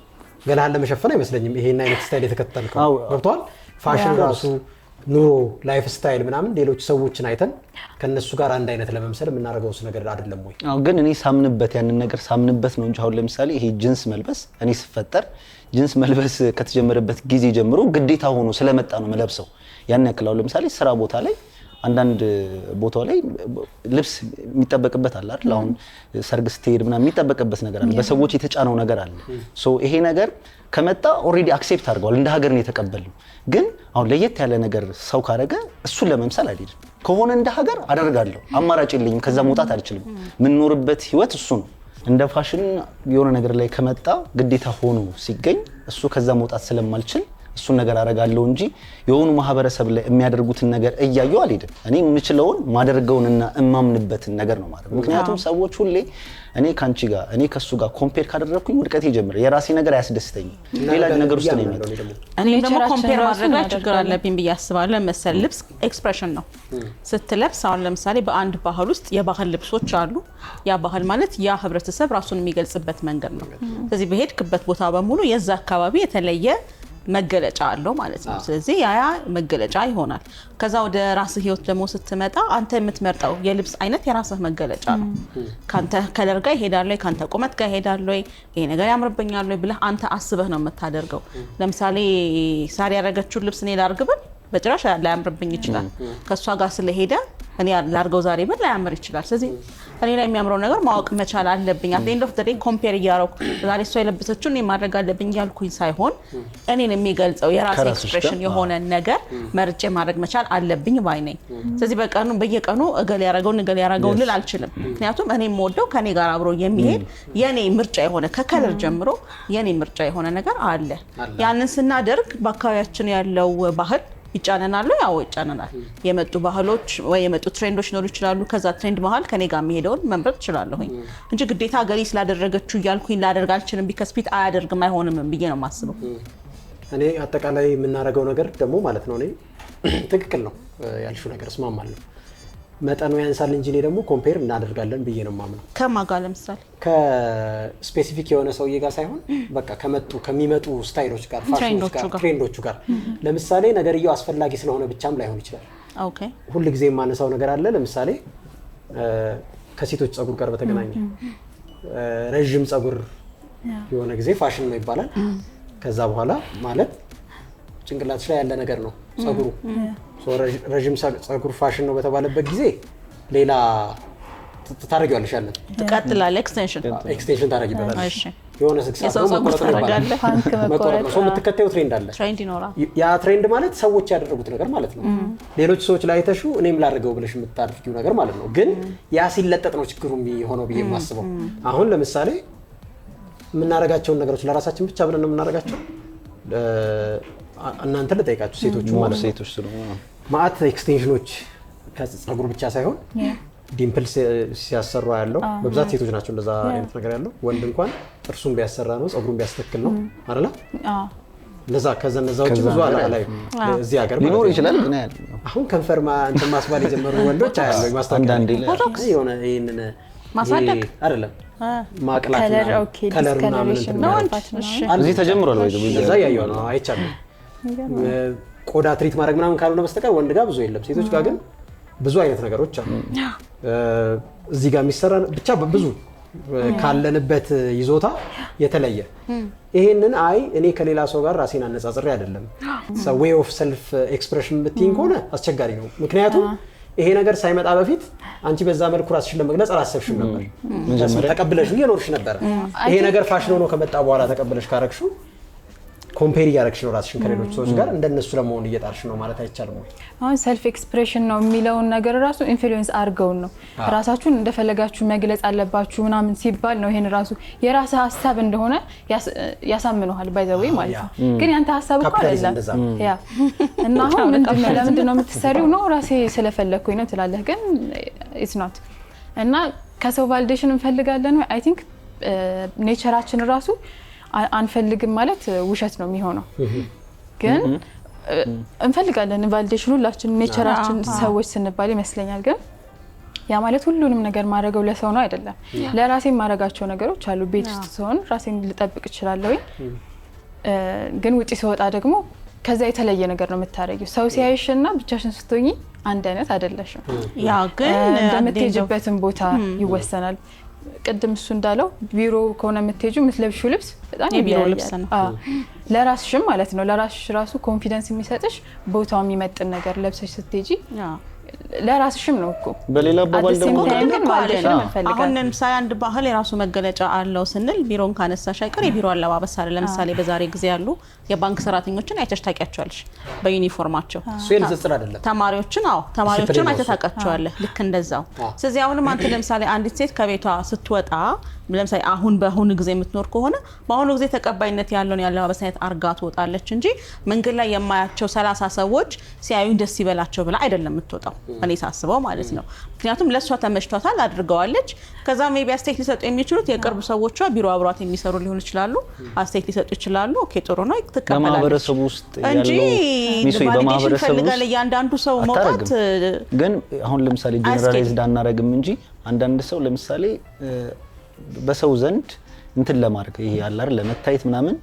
ገላህን ለመሸፈን አይመስለኝም ይሄን አይነት ስታይል የተከተልከው። ገብቶሃል? ፋሽን ራሱ ኑሮ ላይፍ ስታይል ምናምን ሌሎች ሰዎችን አይተን ከነሱ ጋር አንድ አይነት ለመምሰል የምናደርገው ነገር አይደለም ወይ? አዎ ግን እኔ ሳምንበት ያንን ነገር ሳምንበት ነው እንጂ አሁን ለምሳሌ ይሄ ጂንስ መልበስ እኔ ስፈጠር ጂንስ መልበስ ከተጀመረበት ጊዜ ጀምሮ ግዴታ ሆኖ ስለመጣ ነው መለብሰው። ያን ያክል አሁን ለምሳሌ ስራ ቦታ ላይ አንዳንድ ቦታው ላይ ልብስ የሚጠበቅበት አለ አይደል? አሁን ሰርግ ስትሄድ ምናምን የሚጠበቅበት ነገር አለ፣ በሰዎች የተጫነው ነገር አለ። ሶ ይሄ ነገር ከመጣ ኦሬዲ አክሴፕት አድርገዋል፣ እንደ ሀገር ነው የተቀበልነው። ግን አሁን ለየት ያለ ነገር ሰው ካረገ እሱን ለመምሰል አይደለም ከሆነ እንደ ሀገር አደርጋለሁ፣ አማራጭ የለኝም፣ ከዛ መውጣት አልችልም። የምንኖርበት ህይወት እሱ ነው። እንደ ፋሽን የሆነ ነገር ላይ ከመጣ ግዴታ ሆኖ ሲገኝ እሱ ከዛ መውጣት ስለማልችል እሱን ነገር አረጋለሁ እንጂ የሆኑ ማህበረሰብ ላይ የሚያደርጉትን ነገር እያየሁ አልሄድም። እኔ የምችለውን ማደርገውንና እማምንበትን ነገር ነው ማለት። ምክንያቱም ሰዎች ሁሌ እኔ ካንቺ ጋር እኔ ከሱ ጋር ኮምፔር ካደረኩኝ ውድቀት ይጀምራል። የራሴ ነገር አያስደስተኝም፣ ሌላ ነገር ውስጥ ነው የሚመጣው። እኔ ደግሞ ኮምፔር ማድረግ ላይ ችግር አለብኝ ብዬ አስባለሁ። መሰል ልብስ ኤክስፕሬሽን ነው። ስትለብስ አሁን ለምሳሌ በአንድ ባህል ውስጥ የባህል ልብሶች አሉ። ያ ባህል ማለት ያ ህብረተሰብ ራሱን የሚገልጽበት መንገድ ነው። ስለዚህ በሄድክበት ቦታ በሙሉ የዛ አካባቢ የተለየ መገለጫ አለው ማለት ነው። ስለዚህ ያ መገለጫ ይሆናል። ከዛ ወደ ራስህ ህይወት ደግሞ ስትመጣ አንተ የምትመርጠው የልብስ አይነት የራስህ መገለጫ ነው። ካንተ ከለር ጋር ይሄዳል ወይ ካንተ ቁመት ጋር ይሄዳል ወይ ይሄ ነገር ያምርብኛል ወይ ብለህ አንተ አስበህ ነው የምታደርገው። ለምሳሌ ሳሪ ያደረገችው ልብስ እኔ ላርግ ብል በጭራሽ ላያምርብኝ ይችላል። ከሷ ጋር ስለሄደ እኔ ላርገው ዛሬ ብል ላያምር ይችላል። ስለዚህ እኔ ላይ የሚያምረው ነገር ማወቅ መቻል አለብኝ። አት ኤንድ ኦፍ ዘ ዴይ ኮምፔር እያደረኩ ዛሬ እሷ የለበሰችው እኔ ማድረግ አለብኝ ያልኩኝ ሳይሆን እኔን የሚገልጸው የራሴ ኤክስፕሬሽን የሆነ ነገር መርጬ ማድረግ መቻል አለብኝ ባይ ነኝ። ስለዚህ በየቀኑ እገሌ ያረገው ልል አልችልም። ምክንያቱም እኔ የምወደው ከኔ ጋር አብሮ የሚሄድ የኔ ምርጫ የሆነ ከከለር ጀምሮ የኔ ምርጫ የሆነ ነገር አለ። ያንን ስናደርግ በአካባቢያችን ያለው ባህል ይጫነናል። ያው ይጫነናል። የመጡ ባህሎች ወይ የመጡ ትሬንዶች ኖር ይችላሉ። ከዛ ትሬንድ መሃል ከኔ ጋር የሚሄደውን መምረጥ እችላለሁኝ እንጂ ግዴታ ገሊ ስላደረገችው እያልኩኝ ላደርግ አልችልም። ቢካዝ ፊት አያደርግም አይሆንም ብዬ ነው የማስበው። እኔ አጠቃላይ የምናደርገው ነገር ደግሞ ማለት ነው እኔ ትክክል ነው ያልሽው ነገር እስማማለሁ። መጠኑ ያንሳል እንጂ እኔ ደግሞ ኮምፔር እናደርጋለን ብዬ ነው የማምነው። ከማጋ ለምሳሌ ከስፔሲፊክ የሆነ ሰውዬ ጋር ሳይሆን በቃ ከሚመጡ ስታይሎች ጋር፣ ፋሽኖች ጋር፣ ትሬንዶቹ ጋር። ለምሳሌ ነገርየው አስፈላጊ ስለሆነ ብቻም ላይሆን ይችላል። ኦኬ ሁሉ ጊዜ የማነሳው ነገር አለ። ለምሳሌ ከሴቶች ጸጉር ጋር በተገናኘ ረጅም ጸጉር የሆነ ጊዜ ፋሽን ነው ይባላል። ከዛ በኋላ ማለት ጭንቅላትሽ ላይ ያለ ነገር ነው ጸጉሩ። ረጅም ጸጉር ፋሽን ነው በተባለበት ጊዜ ሌላ ታረጊዋለሽ፣ ያለን ትቀጥላለህ። ኤክስቴንሽን ታረጊበታለሽ። እሺ የሆነ ስክሳት ነው መቆረጥ ነው። ሰው የምትከተዩ ትሬንድ አለ። ትሬንድ ይኖራል። ያ ትሬንድ ማለት ሰዎች ያደረጉት ነገር ማለት ነው። ሌሎች ሰዎች ላይ አይተሹ እኔም ላደርገው ብለሽ የምታደርጊው ነገር ማለት ነው። ግን ያ ሲለጠጥ ነው ችግሩ የሚሆነው ብዬ የማስበው። አሁን ለምሳሌ የምናደርጋቸውን ነገሮች ለራሳችን ብቻ ብለን ነው የምናደርጋቸው። እናንተ ልጠይቃችሁ ሴቶቹ ማለት ሴቶች ስለሆኑ ማአት ኤክስቴንሽኖች ከጸጉር ብቻ ሳይሆን ዲምፕል ሲያሰራ ያለው በብዛት ሴቶች ናቸው። እንደዛ አይነት ነገር ያለው ወንድ እንኳን ጥርሱን ቢያሰራ ነው ጸጉሩን ቢያስተክል ነው አይደል? ለዛ ከዘነዛው ብዙ ላይ እዚህ ሀገር ሊኖር ይችላል። ግን አሁን ከንፈር እንትን ማስባል የጀመሩ ወንዶች አያለው ማስተካከል የሆነ ይሄንን ማሳደግ አይደለም ማቅላት ከለር ምናምን እዚህ ተጀምሯል ወይ እዛ ያየው ነው አይቻልም። ቆዳ ትሪት ማድረግ ምናምን ካልሆነ በስተቀር ወንድ ጋር ብዙ የለም። ሴቶች ጋር ግን ብዙ አይነት ነገሮች አሉ። እዚህ ጋር የሚሰራ ብቻ ብዙ ካለንበት ይዞታ የተለየ ይሄንን እኔ ከሌላ ሰው ጋር ራሴን አነጻጽሬ አይደለም። ዌይ ኦፍ ሰልፍ ኤክስፕሬሽን ብትይኝ ከሆነ አስቸጋሪ ነው። ምክንያቱም ይሄ ነገር ሳይመጣ በፊት አንቺ በዛ መልኩ ራስሽን ለመግለጽ አላሰብሽም ነበር። ተቀብለሽ እየኖርሽ ነበር። ይሄ ነገር ፋሽን ሆኖ ከመጣ በኋላ ተቀብለሽ ካረግሽው ኮምፔር እያደረግሽ ነው ራስሽን ከሌሎች ሰዎች ጋር እንደነሱ ለመሆን እየጣርሽ ነው ማለት አይቻልም ወይ? አሁን ሰልፍ ኤክስፕሬሽን ነው የሚለውን ነገር ራሱ ኢንፍሉዌንስ አድርገውን ነው ራሳችሁን እንደፈለጋችሁ መግለጽ አለባችሁ ምናምን ሲባል ነው ይሄን ራሱ የራስ ሀሳብ እንደሆነ ያሳምነዋል ባይ ዘ ዌይ ማለት ነው። ግን ያንተ ሀሳብ እኮ አይደለም ያ እና አሁን ለምንድን ነው የምትሰሪው ነው ራሴ ስለፈለኩኝ ነው ትላለህ። ግን ኢትስ ኖት እና ከሰው ቫሊዴሽን እንፈልጋለን ወይ አይ ቲንክ ኔቸራችን ራሱ አንፈልግም ማለት ውሸት ነው የሚሆነው። ግን እንፈልጋለን ቫሊዴሽን ሁላችን ኔቸራችን ሰዎች ስንባል ይመስለኛል። ግን ያ ማለት ሁሉንም ነገር ማድረገው ለሰው ነው አይደለም። ለራሴ ማድረጋቸው ነገሮች አሉ። ቤት ውስጥ ሲሆን ራሴን ልጠብቅ እችላለሁ። ግን ውጪ ስወጣ ደግሞ ከዛ የተለየ ነገር ነው የምታረጊው። ሰው ሲያይሽና ብቻሽን ስትሆኚ አንድ አይነት አይደለሽም። ያ ግን እንደምትሄጂበትን ቦታ ይወሰናል። ቅድም እሱ እንዳለው ቢሮ ከሆነ የምትሄጂው የምትለብሺው ልብስ በጣም የቢሮ ልብስ ነው። ለራስሽም ማለት ነው። ለራስሽ ራሱ ኮንፊደንስ የሚሰጥሽ ቦታው የሚመጥን ነገር ለብሰሽ ስትሄጂ ለራስሽም ነው እኮ። በሌላ አባባል ደግሞ አሁን ለምሳሌ አንድ ባህል የራሱ መገለጫ አለው ስንል ቢሮን ካነሳሽ አይቀር የቢሮ አለባበስ አለ። ለምሳሌ በዛሬ ጊዜ ያሉ የባንክ ሰራተኞችን አይተሽ ታውቂያቸዋለሽ በዩኒፎርማቸው። እሱ የንጽጽር አይደለም። ተማሪዎችን አይተሽ ታውቂያቸዋለህ ልክ እንደዛው። ስለዚህ አሁንም አንተ ለምሳሌ አንዲት ሴት ከቤቷ ስትወጣ ለምሳሌ በአሁኑ ጊዜ የምትኖር ከሆነ በአሁኑ ጊዜ ተቀባይነት ያለውን ያለባበስ አይነት አርጋ ትወጣለች እንጂ መንገድ ላይ የማያቸው 30 ሰዎች ሲያዩኝ ደስ ይበላቸው ብላ አይደለም የምትወጣው እኔ ሳስበው ማለት ነው። ምክንያቱም ለሷ ተመችቷታል አድርገዋለች። ከዛ ሜቢ አስተያየት ሊሰጡ የሚችሉት የቅርብ ሰዎቿ ቢሮ አብሯት የሚሰሩ ሊሆኑ ይችላሉ። አስተያየት ሊሰጡ ይችላሉ። ኦኬ ጥሩ ነው ትቀበላለች በማህበረሰቡ ውስጥ እንጂ በማህበረሰቡ ፈልጋለ ያንዳንዱ ሰው መውጣት። ግን አሁን ለምሳሌ ጀነራላይዝ ዳናረግም እንጂ አንዳንድ ሰው ለምሳሌ በሰው ዘንድ እንትን ለማድረግ ይሄ ያለ አይደል ለመታየት ምናምን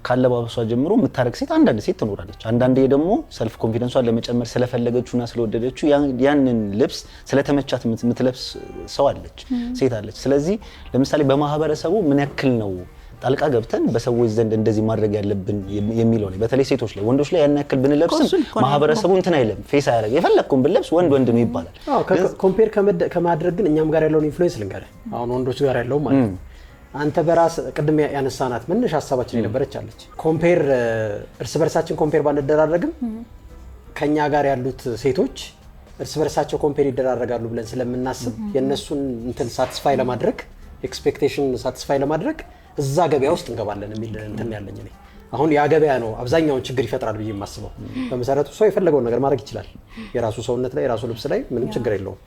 ካለባበሷ ጀምሮ የምታረግ ሴት አንዳንድ ሴት ትኖራለች። አንዳንዴ ደግሞ ሰልፍ ኮንፊደንሷን ለመጨመር ስለፈለገችውና ስለወደደችው ያንን ልብስ ስለተመቻት የምትለብስ ሰው አለች፣ ሴት አለች። ስለዚህ ለምሳሌ በማህበረሰቡ ምን ያክል ነው ጣልቃ ገብተን በሰዎች ዘንድ እንደዚህ ማድረግ ያለብን የሚለው ነው። በተለይ ሴቶች ላይ ወንዶች ላይ ያን ያክል ብንለብስም ማህበረሰቡ እንትን አይለም ፌስ አያረግ የፈለግኩን ብንለብስ ወንድ ነው ይባላል። ኮምፔር ከማድረግ ግን እኛም ጋር ያለውን ኢንፍሉዌንስ ልንገርህ። አሁን ወንዶች ጋር ያለው ማለት ነው አንተ በራስ ቅድም ያነሳናት መነሻ ሐሳባችን የነበረች አለች። ኮምፔር እርስ በርሳችን ኮምፔር ባንደራረግም ከኛ ጋር ያሉት ሴቶች እርስ በርሳቸው ኮምፔር ይደራረጋሉ ብለን ስለምናስብ የነሱን እንትን ሳቲስፋይ ለማድረግ ኤክስፔክቴሽን ሳቲስፋይ ለማድረግ እዛ ገበያ ውስጥ እንገባለን የሚል እንትን ያለኝ እኔ። አሁን ያ ገበያ ነው አብዛኛውን ችግር ይፈጥራል ብዬ የማስበው። በመሰረቱ ሰው የፈለገውን ነገር ማድረግ ይችላል። የራሱ ሰውነት ላይ የራሱ ልብስ ላይ ምንም ችግር የለውም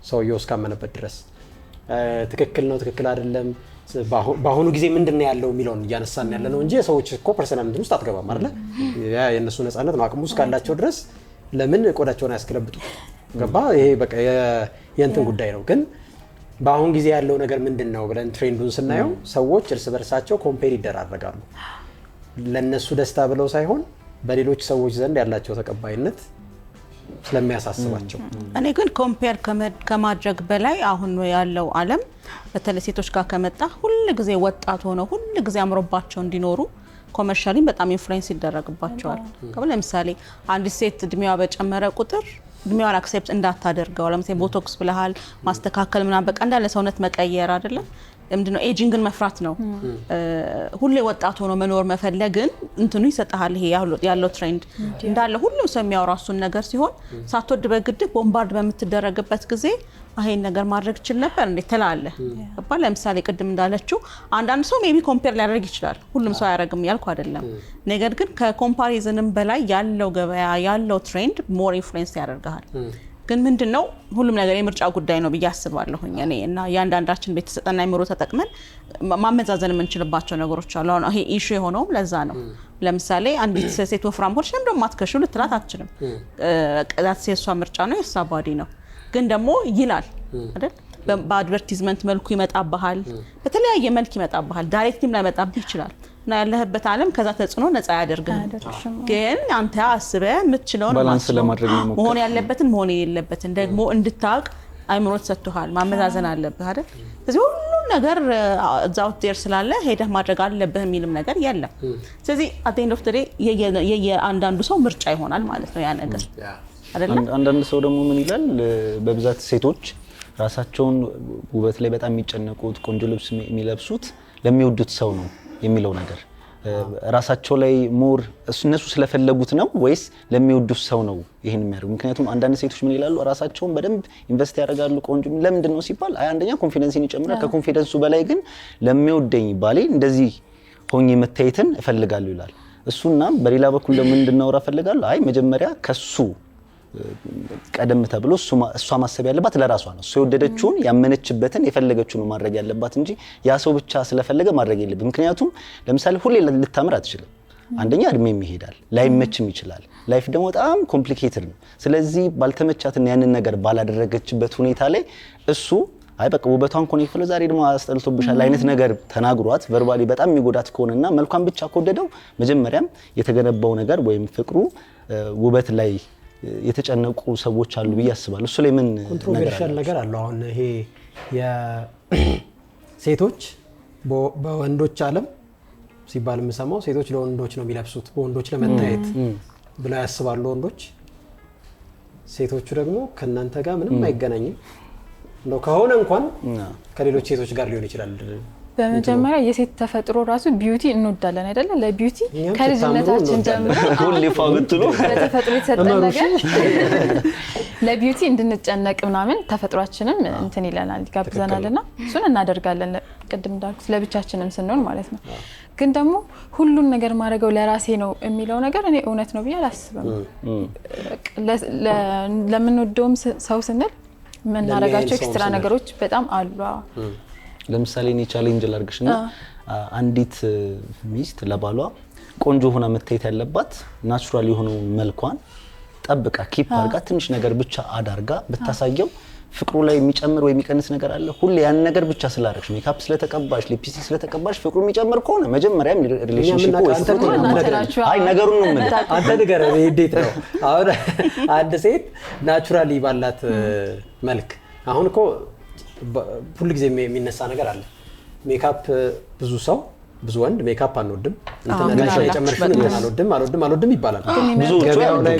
ሰውየው እስካመነበት ድረስ። ትክክል ነው ትክክል አይደለም በአሁኑ ጊዜ ምንድነው ያለው የሚለውን እያነሳን ያለ ነው እንጂ የሰዎች እኮ ፐርሰናል እንትን ውስጥ አትገባም አይደል? ያ የነሱ ነፃነት ነው። አቅሙ እስካላቸው ድረስ ለምን ቆዳቸውን አያስከለብጡ? ገባ? ይሄ በቃ የእንትን ጉዳይ ነው። ግን በአሁን ጊዜ ያለው ነገር ምንድነው ብለን ትሬንዱን ስናየው ሰዎች እርስ በርሳቸው ኮምፔር ይደራረጋሉ። ለነሱ ደስታ ብለው ሳይሆን በሌሎች ሰዎች ዘንድ ያላቸው ተቀባይነት ስለሚያሳስባቸው። እኔ ግን ኮምፔር ከማድረግ በላይ አሁን ያለው ዓለም በተለይ ሴቶች ጋር ከመጣ ሁሉ ጊዜ ወጣት ሆነው ሁሉ ጊዜ አምሮባቸው እንዲኖሩ ኮመርሻሊን በጣም ኢንፍሉዌንስ ይደረግባቸዋል። ለምሳሌ አንዲት ሴት እድሜዋ በጨመረ ቁጥር እድሜዋን አክሴፕት እንዳታደርገው ለምሳሌ ቦቶክስ ብለሃል ማስተካከል ምናምን በቃ እንዳለ ሰውነት መቀየር አይደለም ምንድነው ኤጂንግን መፍራት ነው። ሁሌ ወጣት ሆኖ መኖር መፈለግን እንትኑ ይሰጣል። ይሄ ያለው ትሬንድ እንዳለ ሁሉም ሰው የሚያወራው እሱን ነገር ሲሆን ሳትወድ በግድ ቦምባርድ በምትደረግበት ጊዜ ይሄን ነገር ማድረግ ይችል ነበር እንዴ ትላለህ። አባ ለምሳሌ ቅድም እንዳለችው አንዳንድ ሰው ሜቢ ኮምፔር ሊያደርግ ይችላል። ሁሉም ሰው አያደርግም ያልኩ አይደለም። ነገር ግን ከኮምፓሪዝንም በላይ ያለው ገበያ ያለው ትሬንድ ሞር ኢንፍሉዌንስ ያደርጋል። ግን ምንድነው ሁሉም ነገር የምርጫ ጉዳይ ነው ብዬ አስባለሁኝ እኔ እና ያንዳንዳችን ቤት ተሰጠና አይምሮ ተጠቅመን ማመዛዘን የምንችልባቸው ነገሮች አሉ። አሁን ይሄ ኢሹ የሆነው ለዛ ነው። ለምሳሌ አንዲት ሴት ወፍራም ሆነች ለምን ደግሞ አትከሽው ልትላት አትችልም። ቀዳት የሷ ምርጫ ነው የሷ ባዲ ነው። ግን ደግሞ ይላል አይደል በአድቨርቲዝመንት መልኩ ይመጣብሃል፣ በተለያየ መልክ ይመጣብሃል። ዳይሬክትም ላይ መጣብህ ይችላል እና ያለህበት ዓለም ከዛ ተጽዕኖ ነፃ ያደርግሃል። ግን አንተ አስበህ የምትችለውን ባላንስ ለማድረግ ነው መሆን ያለበትን መሆን የሌለበትን ደግሞ እንድታውቅ አይምሮ ተሰጥቷል። ማመዛዘን አለብህ አይደል? ስለዚህ ሁሉም ነገር እዛው ዴር ስላለ ሄደህ ማድረግ አለብህ የሚልም ነገር የለም። ስለዚህ አት ኤንድ ኦፍ ዘ ዴይ የአንዳንዱ ሰው ምርጫ ይሆናል ማለት ነው ያ ነገር አይደለም። አንዳንድ ሰው ደግሞ ምን ይላል በብዛት ሴቶች ራሳቸውን ውበት ላይ በጣም የሚጨነቁት ቆንጆ ልብስ የሚለብሱት ለሚወዱት ሰው ነው የሚለው ነገር ራሳቸው ላይ ሞር እነሱ ስለፈለጉት ነው ወይስ ለሚወዱት ሰው ነው ይሄን የሚያደርጉ? ምክንያቱም አንዳንድ ሴቶች ምን ይላሉ ራሳቸውን በደንብ ኢንቨስት ያደርጋሉ ቆንጆ ለምንድን ነው ሲባል አንደኛ ኮንፊደንስን ይጨምራል። ከኮንፊደንሱ በላይ ግን ለሚወደኝ ባሌ እንደዚህ ሆኜ መታየትን እፈልጋለሁ ይላል እሱና በሌላ በኩል ደግሞ እንድናወራ እፈልጋለሁ አይ መጀመሪያ ከሱ ቀደም ተብሎ እሷ ማሰብ ያለባት ለራሷ ነው። እሷ የወደደችውን ያመነችበትን የፈለገችውን ማድረግ ያለባት እንጂ ያ ሰው ብቻ ስለፈለገ ማድረግ የለበትም። ምክንያቱም ለምሳሌ ሁሌ ልታምር አትችልም። አንደኛ እድሜም ይሄዳል ላይመችም ይችላል። ላይፍ ደግሞ በጣም ኮምፕሊኬትድ ነው። ስለዚህ ባልተመቻትና ያንን ነገር ባላደረገችበት ሁኔታ ላይ እሱ አይ በቃ ውበቷን ኮኔ ክፍለ ዛሬ ደግሞ አስጠልቶብሻል አይነት ነገር ተናግሯት ቨርባሊ በጣም የሚጎዳት ከሆነና መልኳን ብቻ ከወደደው መጀመሪያም የተገነባው ነገር ወይም ፍቅሩ ውበት ላይ የተጨነቁ ሰዎች አሉ ብዬ አስባለሁ። እሱ ላይ ምን ኮንትሮቨርሻል ነገር አለው? አሁን ይሄ የሴቶች በወንዶች ዓለም ሲባል የምሰማው ሴቶች ለወንዶች ነው የሚለብሱት በወንዶች ለመታየት ብለው ያስባሉ ወንዶች። ሴቶቹ ደግሞ ከናንተ ጋር ምንም አይገናኝም ነው ከሆነ እንኳን ከሌሎች ሴቶች ጋር ሊሆን ይችላል። በመጀመሪያ የሴት ተፈጥሮ ራሱ ቢዩቲ እንወዳለን አይደለ? ለቢዩቲ ከልጅነታችን ጀምሮ ሁሌ ፋብትሉ በተፈጥሮ የተሰጠን ነገር ለቢዩቲ እንድንጨነቅ ምናምን ተፈጥሯችንም እንትን ይለናል ይጋብዘናልና እሱን እናደርጋለን። ቅድም እንዳልኩት ለብቻችንም ስንሆን ማለት ነው። ግን ደግሞ ሁሉን ነገር ማድረገው ለራሴ ነው የሚለው ነገር እኔ እውነት ነው ብዬ አላስብም። ለምንወደውም ሰው ስንል የምናደርጋቸው ኤክስትራ ነገሮች በጣም አሉ። ለምሳሌ እኔ ቻሌንጅ ላድርግሽና አንዲት ሚስት ለባሏ ቆንጆ ሆና መታየት ያለባት ናቹራል የሆነው መልኳን ጠብቃ ኪፕ አድርጋ ትንሽ ነገር ብቻ አዳርጋ ብታሳየው ፍቅሩ ላይ የሚጨምር ወይ የሚቀንስ ነገር አለ? ሁሌ ያን ነገር ብቻ ስላደረግሽ ሜካፕ ስለተቀባሽ ሊፕስቲክ ስለተቀባሽ ፍቅሩ የሚጨምር ከሆነ መጀመሪያም ሪሌሽንሺፑ አይ ነገሩን ነው ማለት አንተ ነገር እንዴት ነው አሁን አንድ ሴት ናቹራሊ ባላት መልክ አሁን እኮ ሁሉ ጊዜ የሚነሳ ነገር አለ። ሜካፕ ብዙ ወንድ ሜካፕ አንወድም እንትና የጨመርሽው አልወድም ይባላል። ገበያው ላይ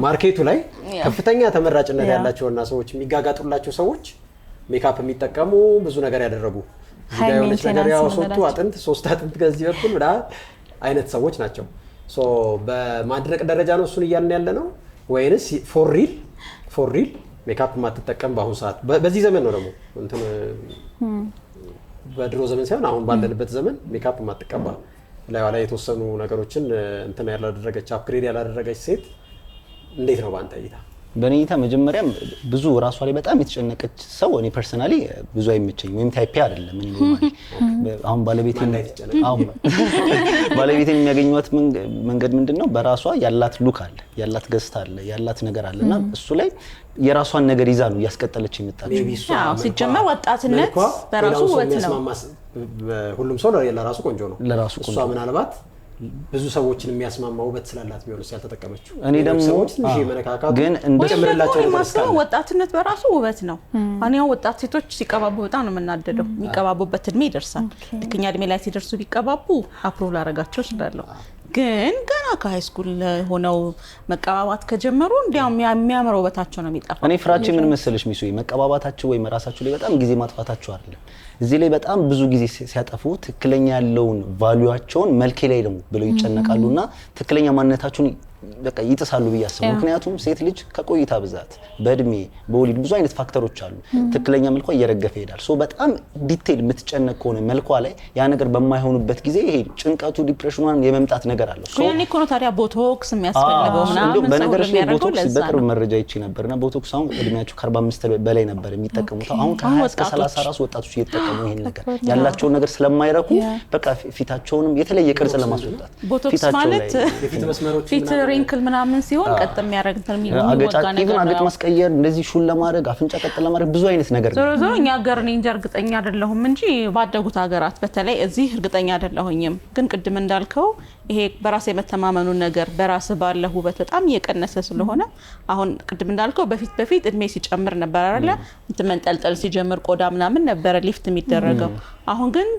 ማርኬቱ ላይ ከፍተኛ ተመራጭነት ያላቸውና ሰዎች የሚጋጋጡላቸው ሰዎች ሜካፕ የሚጠቀሙ ብዙ ነገር ያደረጉ የሆነች ነገር ያወጡ አጥንት 3 አጥንት ከዚህ በኩል ወዳ አይነት ሰዎች ናቸው። ሶ በማድረቅ ደረጃ ነው እሱን እያልን ያለ ነው ወይንስ ፎር ሪል ሜካፕ ማትጠቀም በአሁን ሰዓት በዚህ ዘመን ነው ደግሞ እንትን በድሮ ዘመን ሳይሆን አሁን ባለንበት ዘመን ሜካፕ ማትቀባ ላይ የተወሰኑ ነገሮችን እንትን ያላደረገች አፕግሬድ ያላደረገች ሴት እንዴት ነው ባንተ እይታ? በኔ እይታ መጀመሪያም ብዙ ራሷ ላይ በጣም የተጨነቀች ሰው እኔ ፐርሰናሊ ብዙ አይመቸኝ ወይም ታይፕ አይደለም ምን ማለት አሁን ባለቤቴን የሚያገኙት መንገድ ምንድነው? በራሷ ያላት ሉክ አለ ያላት ገስታ አለ ያላት ነገር አለና እሱ ላይ የራሷን ነገር ይዛ ነው ያስቀጠለች የምታለው። ሲጀመር ወጣትነት በራሱ ውበት ነው። ሁሉም ሰው ለራሱ ቆንጆ ነው። እሷ ምናልባት ብዙ ሰዎችን የሚያስማማ ውበት ስላላት ቢሆንስ ያልተጠቀመችው? እኔ ደግሞ ሰዎች ትንሽ መነካካቱ ግን እንደጨምርላቸው ነው። ወጣትነት በራሱ ውበት ነው። አሁን ወጣት ሴቶች ሲቀባቡ በጣም ነው የምናደደው። የሚቀባቡበት እድሜ ይደርሳል። ልክኛ እድሜ ላይ ሲደርሱ ቢቀባቡ አፕሮቭ ላደርጋቸው እችላለሁ። ግን ገና ከሃይ ስኩል ሆነው መቀባባት ከጀመሩ እንዲያው የሚያምረው ውበታቸው ነው የሚጠፋው። እኔ ፍራቼ ምን መሰለሽ ሚስוי መቀባባታቸው ወይ መራሳቸው ላይ በጣም ጊዜ ማጥፋታቸው አይደለም። እዚህ ላይ በጣም ብዙ ጊዜ ሲያጠፉ ትክክለኛ ያለውን ቫልዩአቸውን መልኬ ላይ ደግሞ ብለው ይጨነቃሉና ትክክለኛ ማንነታቸውን በቃ ይጥሳሉ ብዬ አስባለሁ። ምክንያቱም ሴት ልጅ ከቆይታ ብዛት በእድሜ በወሊድ ብዙ አይነት ፋክተሮች አሉ። ትክክለኛ መልኳ እየረገፈ ይሄዳል። ሶ በጣም ዲቴል የምትጨነቅ ከሆነ መልኳ ላይ ያ ነገር በማይሆንበት ጊዜ ይሄ ጭንቀቱ ዲፕሬሽኑን የመምጣት ነገር አለው። ሶ ያኔ እኮ ነው ታዲያ ቦቶክስ የሚያስፈልገው ምናምን በነገርሽ ላይ ቦቶክስ በቅርብ መረጃ ይቺ ነበርና ቦቶክስ አሁን እድሜያቸው ከ45 በላይ ነበር የሚጠቀሙት። አሁን ከ20 እስከ 30 ራስ ወጣቶች እየተጠቀሙ ይሄን ነገር ያላቸው ነገር ስለማይረኩ በቃ ፊታቸውንም የተለየ ቅርጽ ለማስወጣት ቦቶክስ ማለት የፊት መስመሮች ሪንክል ምናምን ሲሆን ቀጥ የሚያረግ እንትን የሚወጋ ነገር ነው። አገጭ ማስቀየር እንደዚህ ሹል ለማድረግ አፍንጫ ቀጥ ለማድረግ ብዙ አይነት ነገር ነው። ዞሮ እኛ ሀገር እኔ እንጃ እርግጠኛ አይደለሁም እንጂ ባደጉት ሀገራት በተለይ እዚህ እርግጠኛ አይደለሁኝም። ግን ቅድም እንዳልከው ይሄ በራስ የመተማመኑ ነገር በራስ ባለው ውበት በጣም እየቀነሰ ስለሆነ አሁን ቅድም እንዳልከው በፊት እድሜ ሲጨምር ነበር አይደለ እንትን መንጠልጠል ሲጀምር ቆዳ ምናምን ነበር ሊፍት የሚደረገው። አሁን ግን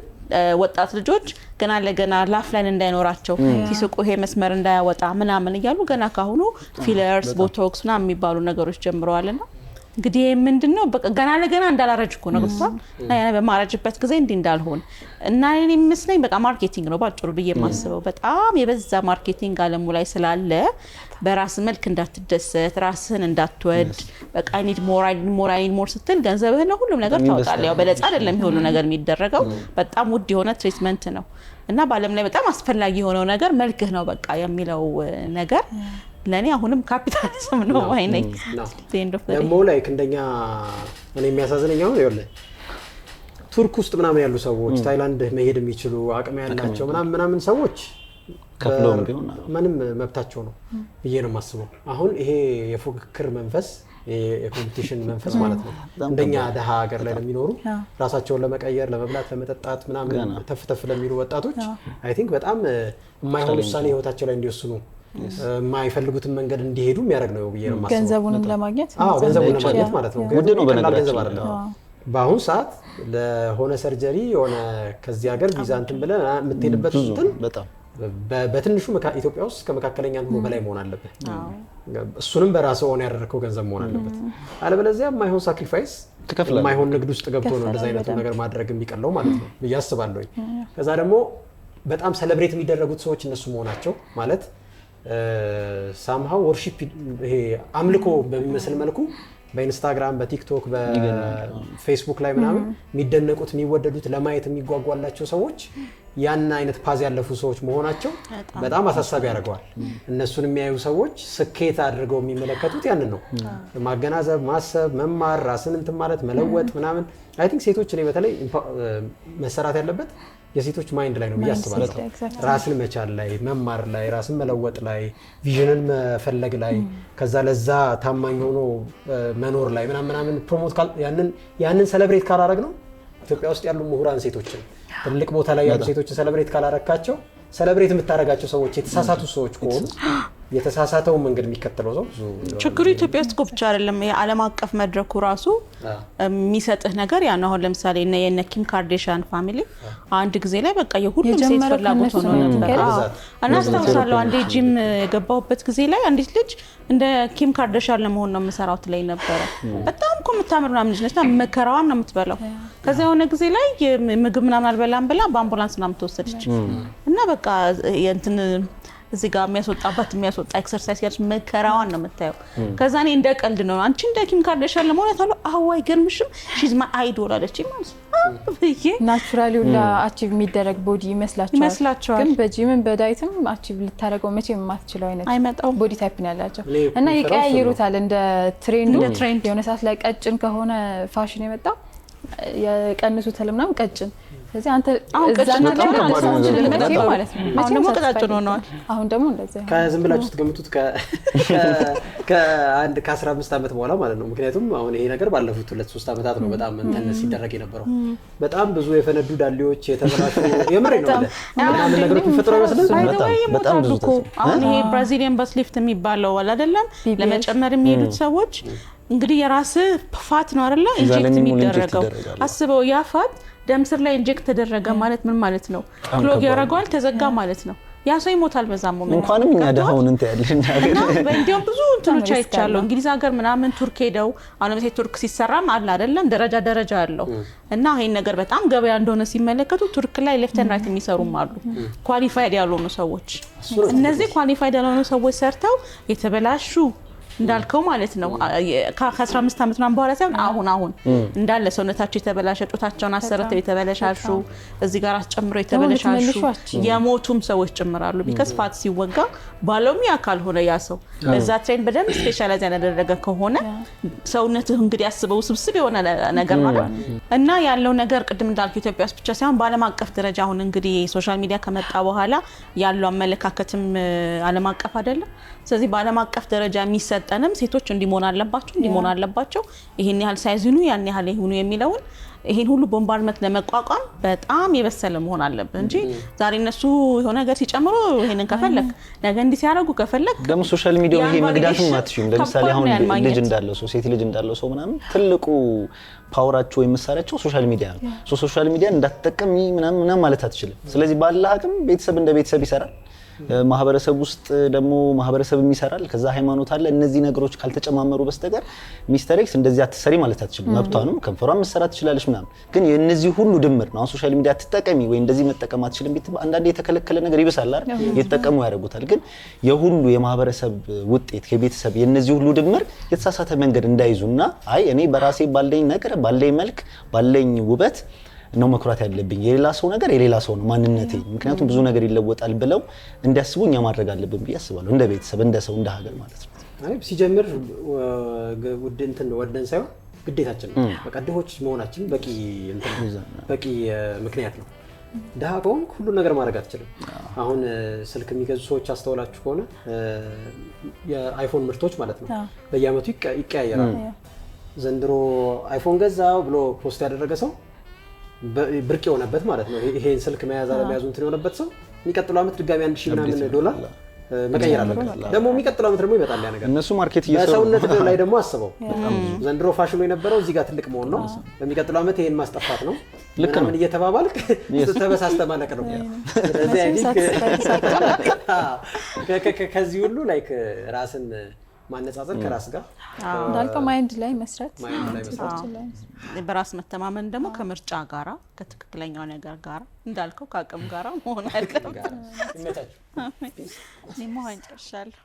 ወጣት ልጆች ገና ለገና ላፍ ላይን እንዳይኖራቸው ሲስቁ ይሄ መስመር እንዳያወጣ ምናምን እያሉ ገና ካሁኑ ፊለርስ ቦቶክስ ምናምን የሚባሉ ነገሮች ጀምረዋልና እንግዲህ ምንድነው በቃ ገና ለገና እንዳላረጅ እኮ ነው ግፋ እና በማረጅበት ጊዜ እንዲህ እንዳልሆን እና እኔ የሚመስለኝ በቃ ማርኬቲንግ ነው ባጭሩ ብዬ የማስበው። በጣም የበዛ ማርኬቲንግ አለሙ ላይ ስላለ በራስ መልክ እንዳትደሰት ራስህን እንዳትወድ በቃ አይ ኒድ ሞር ስትል ገንዘብህን ሁሉም ነገር ታወጣለህ። ያው በለጻ አይደለም ሁሉ ነገር የሚደረገው በጣም ውድ የሆነ ትሪትመንት ነው እና በአለም ላይ በጣም አስፈላጊ የሆነው ነገር መልክህ ነው በቃ የሚለው ነገር ለኔ አሁንም ካፒታሊዝም ነው አይነኝ ደሞ ላይክ እንደኛ እኔ የሚያሳዝነኝ አሁን ይወለ ቱርክ ውስጥ ምናምን ያሉ ሰዎች ታይላንድ መሄድ የሚችሉ አቅም ያላቸው ምናምን ሰዎች ከፍሎም ቢሆን ምንም መብታቸው ነው ብዬ ነው የማስበው። አሁን ይሄ የፉክክር መንፈስ የኮምፒቲሽን መንፈስ ማለት ነው። እንደኛ ደሃ ሀገር ላይ ለሚኖሩ ራሳቸውን ለመቀየር ለመብላት ለመጠጣት ምናምን ተፍ ለሚሉ ወጣቶች አይ ቲንክ በጣም የማይሆን ውሳኔ ህይወታቸው ላይ እንዲወስኑ የማይፈልጉትን መንገድ እንዲሄዱ የሚያደርግ ነው ብዬ ነው የማስበው። ገንዘቡንም ለማግኘት ገንዘቡን ለማግኘት ማለት ነው። ውድ ነው በነገራችን ላይ በአሁን ሰዓት ለሆነ ሰርጀሪ የሆነ ከዚህ ሀገር ቪዛ እንትን ብለህ የምትሄድበት እንትን በጣም በትንሹ ኢትዮጵያ ውስጥ ከመካከለኛ ኑሮ በላይ መሆን አለበት። እሱንም በራስህ ሆነ ያደረከው ገንዘብ መሆን አለበት። አለበለዚያ የማይሆን ሳክሪፋይስ የማይሆን ንግድ ውስጥ ገብቶ ነው እንደዛ አይነቱ ነገር ማድረግ የሚቀለው ማለት ነው ብዬ አስባለሁ። ከዛ ደግሞ በጣም ሴሌብሬት የሚደረጉት ሰዎች እነሱ መሆናቸው ማለት ሳምሃው ወርሺፕ ይሄ አምልኮ በሚመስል መልኩ በኢንስታግራም በቲክቶክ በፌስቡክ ላይ ምናምን የሚደነቁት የሚወደዱት ለማየት የሚጓጓላቸው ሰዎች ያን አይነት ፓዝ ያለፉ ሰዎች መሆናቸው በጣም አሳሳቢ ያደርገዋል። እነሱን የሚያዩ ሰዎች ስኬት አድርገው የሚመለከቱት ያንን ነው። ማገናዘብ፣ ማሰብ፣ መማር፣ ራስን እንትን ማለት መለወጥ ምናምን አይ ቲንክ ሴቶች እኔ በተለይ መሰራት ያለበት የሴቶች ማይንድ ላይ ነው ያስባለሁ። ራስን መቻል ላይ መማር ላይ ራስን መለወጥ ላይ ቪዥንን መፈለግ ላይ ከዛ ለዛ ታማኝ ሆኖ መኖር ላይ ምናምን ፕሮሞት ያንን ሴሌብሬት ካላረግ ነው ኢትዮጵያ ውስጥ ያሉ ምሁራን ሴቶችን ትልቅ ቦታ ላይ ያሉ ሴቶችን ሴሌብሬት ካላረካቸው ሴሌብሬት የምታረጋቸው ሰዎች የተሳሳቱ ሰዎች ከሆኑ የተሳሳተው መንገድ የሚከተለው ሰው ችግሩ ኢትዮጵያ ውስጥ ብቻ አይደለም። የዓለም አቀፍ መድረኩ ራሱ የሚሰጥህ ነገር ያን አሁን ለምሳሌ የነ ኪም ካርዴሽያን ፋሚሊ አንድ ጊዜ ላይ በቃ የሁሉም ሴት ፍላጎት ሆኖ ነበር። እና አስታውሳለሁ አንዴ ጂም የገባሁበት ጊዜ ላይ አንዲት ልጅ እንደ ኪም ካርዴሽያን ለመሆን ነው የምሰራው ትለኝ ነበረ። በጣም እኮ የምታምር ምናምን ልጅ ነች፣ መከራዋን ነው የምትበላው። ከዛ የሆነ ጊዜ ላይ ምግብ ምናምን አልበላም ብላ በአምቡላንስ ምናምን ተወሰደች እና በቃ እንትን እዚህ ጋር የሚያስወጣ ኤክሰርሳይዝ ያለች መከራዋን ነው የምታየው። ከዛ እኔ እንደ ቀልድ ነው አንቺ እንደ ኪም ካርዴሽያን ለመሆን አለው አዋይ ገርምሽም ሺዝ ማይ አይዶል አለች ማለት ነው። ናቹራሊ ሁላ አቺቭ የሚደረግ ቦዲ ይመስላችኋል፣ ግን በጂምም በዳይትም አቺቭ ልታደርገው መቼም የማትችለው አይነት ቦዲ ታይፕ ነው ያላቸው እና ይቀያይሩታል እንደ ትሬንድ። የሆነ ሰዓት ላይ ቀጭን ከሆነ ፋሽን የመጣው የቀንሱታል ምናምን ቀጭን ስለዚህ አንተ ቀጭን ማለት ነው አሁን ደግሞ ቀጫጭን ሆነዋል። አሁን ደግሞ እንደዚህ ከዝም ብላችሁ ትገምቱት ከ15 ዓመት በኋላ ማለት ነው። ምክንያቱም አሁን ይሄ ነገር ባለፉት 2-3 ዓመታት ነው በጣም እንትን ሲደረግ የነበረው። በጣም ብዙ የፈነዱ ዳሌዎች የተበላሹ የምሬ ነው ማለት ምናምን ነገሮች የሚፈጥረው ይመስላል። በጣም ብዙ አሁን ይሄ ብራዚሊያን ባስ ሊፍት የሚባለው ወላ አይደለም ለመጨመር የሚሄዱት ሰዎች እንግዲህ የራስ ፋት ነው አይደለ ኢንጀክት የሚደረገው። አስበው ያ ፋት ደም ስር ላይ ኢንጀክት ተደረገ ማለት ምን ማለት ነው? ክሎግ ያረጋል ተዘጋ ማለት ነው። ያ ሰው ይሞታል በዛም ሞመንት። እንኳንም እኛ ደሃውን እንት ያለና በእንዲያው ብዙ እንትኖች አይቻለሁ። እንግሊዝ ሀገር ምናምን ቱርክ ሄደው አሁን ለምሳሌ ቱርክ ሲሰራም አለ አይደለም ደረጃ አለው እና ይሄን ነገር በጣም ገበያ እንደሆነ ሲመለከቱ ቱርክ ላይ ሌፍት ኤንድ ራይት የሚሰሩም አሉ ኳሊፋይድ ያልሆኑ ሰዎች። እነዚህ ኳሊፋይድ ያልሆኑ ሰዎች ሰርተው የተበላሹ እንዳልከው ማለት ነው ከ15 ዓመት ምናምን በኋላ ሳይሆን አሁን እንዳለ ሰውነታቸው የተበላሸ ጡታቸውን አሰረተው የተበላሻሹ እዚህ ጋር አስጨምረው የተበላሻሹ የሞቱም ሰዎች ጭምራሉ። ቢካዝ ፋት ሲወጋ ባለሙያ ካልሆነ ያ ሰው በዛ ትሬን በደንብ ስፔሻላይዝ ያደረገ ከሆነ ሰውነትህ እንግዲህ ያስበው ስብስብ የሆነ ነገር ማለት እና ያለው ነገር ቅድም እንዳልኩ ኢትዮጵያ ውስጥ ብቻ ሳይሆን በዓለም አቀፍ ደረጃ አሁን እንግዲህ ሶሻል ሚዲያ ከመጣ በኋላ ያለው አመለካከትም ዓለም አቀፍ አይደለም። ስለዚህ በዓለም አቀፍ ደረጃ የሚሰጠንም ሴቶች እንዲሞን አለባቸው ይሄን ያህል ሳይዝኑ ያን ያህል ይሁኑ የሚለውን ይሄን ሁሉ ቦምባርድመንት ለመቋቋም በጣም የበሰለ መሆን አለበት እንጂ ዛሬ እነሱ የሆነ ነገር ሲጨምሩ ይሄንን ከፈለክ ነገ እንዲህ ሲያደርጉ ከፈለክ ደግሞ ሶሻል ሚዲያው ይሄ መግዳትም አትሽም። ለምሳሌ አሁን ልጅ እንዳለው ሰው ሴት ልጅ እንዳለው ሰው ምናምን ትልቁ ፓወራቸው የምሳራቸው ሶሻል ሚዲያ ነው። ሶሻል ሚዲያ እንዳትጠቀም ምናምን ማለት አትችልም። ስለዚህ ባለ አቅም ቤተሰብ እንደ ቤተሰብ ይሰራል፣ ማህበረሰብ ውስጥ ደግሞ ማህበረሰብ ይሰራል፣ ከዛ ሃይማኖት አለ። እነዚህ ነገሮች ካልተጨማመሩ በስተቀር ሚስተር ኤክስ እንደዚህ አትሰሪ ማለት አትችልም። መብቷ ነው፣ ከንፈሯን መሰራት ትችላለች ምናምን። ግን የነዚህ ሁሉ ድምር ነው። ሶሻል ሚዲያ አትጠቀሚ ወይ እንደዚህ መጠቀም አትችልም ቢትባ አንዳንዴ የተከለከለ ነገር ይበሳል አይደል? የተጠቀሙ ያደርጉታል። ግን የሁሉ የማህበረሰብ ውጤት ከቤተሰብ የነዚህ ሁሉ ድምር የተሳሳተ መንገድ እንዳይዙና አይ እኔ በራሴ ባለኝ ነገር ባለኝ መልክ ባለኝ ውበት ነው መኩራት ያለብኝ የሌላ ሰው ነገር የሌላ ሰው ነው ማንነቴ፣ ምክንያቱም ብዙ ነገር ይለወጣል ብለው እንዲያስቡኛ ማድረግ አለብን ብዬ አስባለሁ። እንደ ቤተሰብ እንደ ሰው እንደ ሀገር ማለት ነው። አይ ሲጀምር ወደን ሳይሆን ግዴታችን ነው። በቃ ድሆች መሆናችን በቂ ምክንያት ነው። ደሃ ከሆንክ ሁሉ ነገር ማድረግ አትችልም። አሁን ስልክ የሚገዙ ሰዎች አስተውላችሁ ከሆነ የአይፎን ምርቶች ማለት ነው በየአመቱ ይቀያየራሉ። ዘንድሮ አይፎን ገዛው ብሎ ፖስት ያደረገ ሰው ብርቅ የሆነበት ማለት ነው ይሄን ስልክ መያዝ አለመያዙ እንትን የሆነበት ሰው የሚቀጥለው አመት ድጋሚ $1000 መቀየር አለበት። ደግሞ የሚቀጥለው አመት ደግሞ ይመጣል ያ ነገር። እነሱ ማርኬት እየሰሩ በሰውነት ላይ ደግሞ አስበው ዘንድሮ ፋሽኑ የነበረው እዚህ ጋር ትልቅ መሆን ነው። በሚቀጥለው አመት ይሄን ማስጠፋት ነው። ልክ ነው እየተባባልክ ተበሳስተ ማለቅ ነው። ስለዚህ አይ ቲንክ ከዚህ ሁሉ ላይክ ራስን ማነጻጸር ከራስ ጋር እንዳልከው ማይንድ ላይ መስራት በራስ መተማመን ደግሞ ከምርጫ ጋራ ከትክክለኛው ነገር ጋራ እንዳልከው ከአቅም ጋራ መሆን አለበት። ይመቻችሁ። እኔ መሆን ጨርሻለሁ።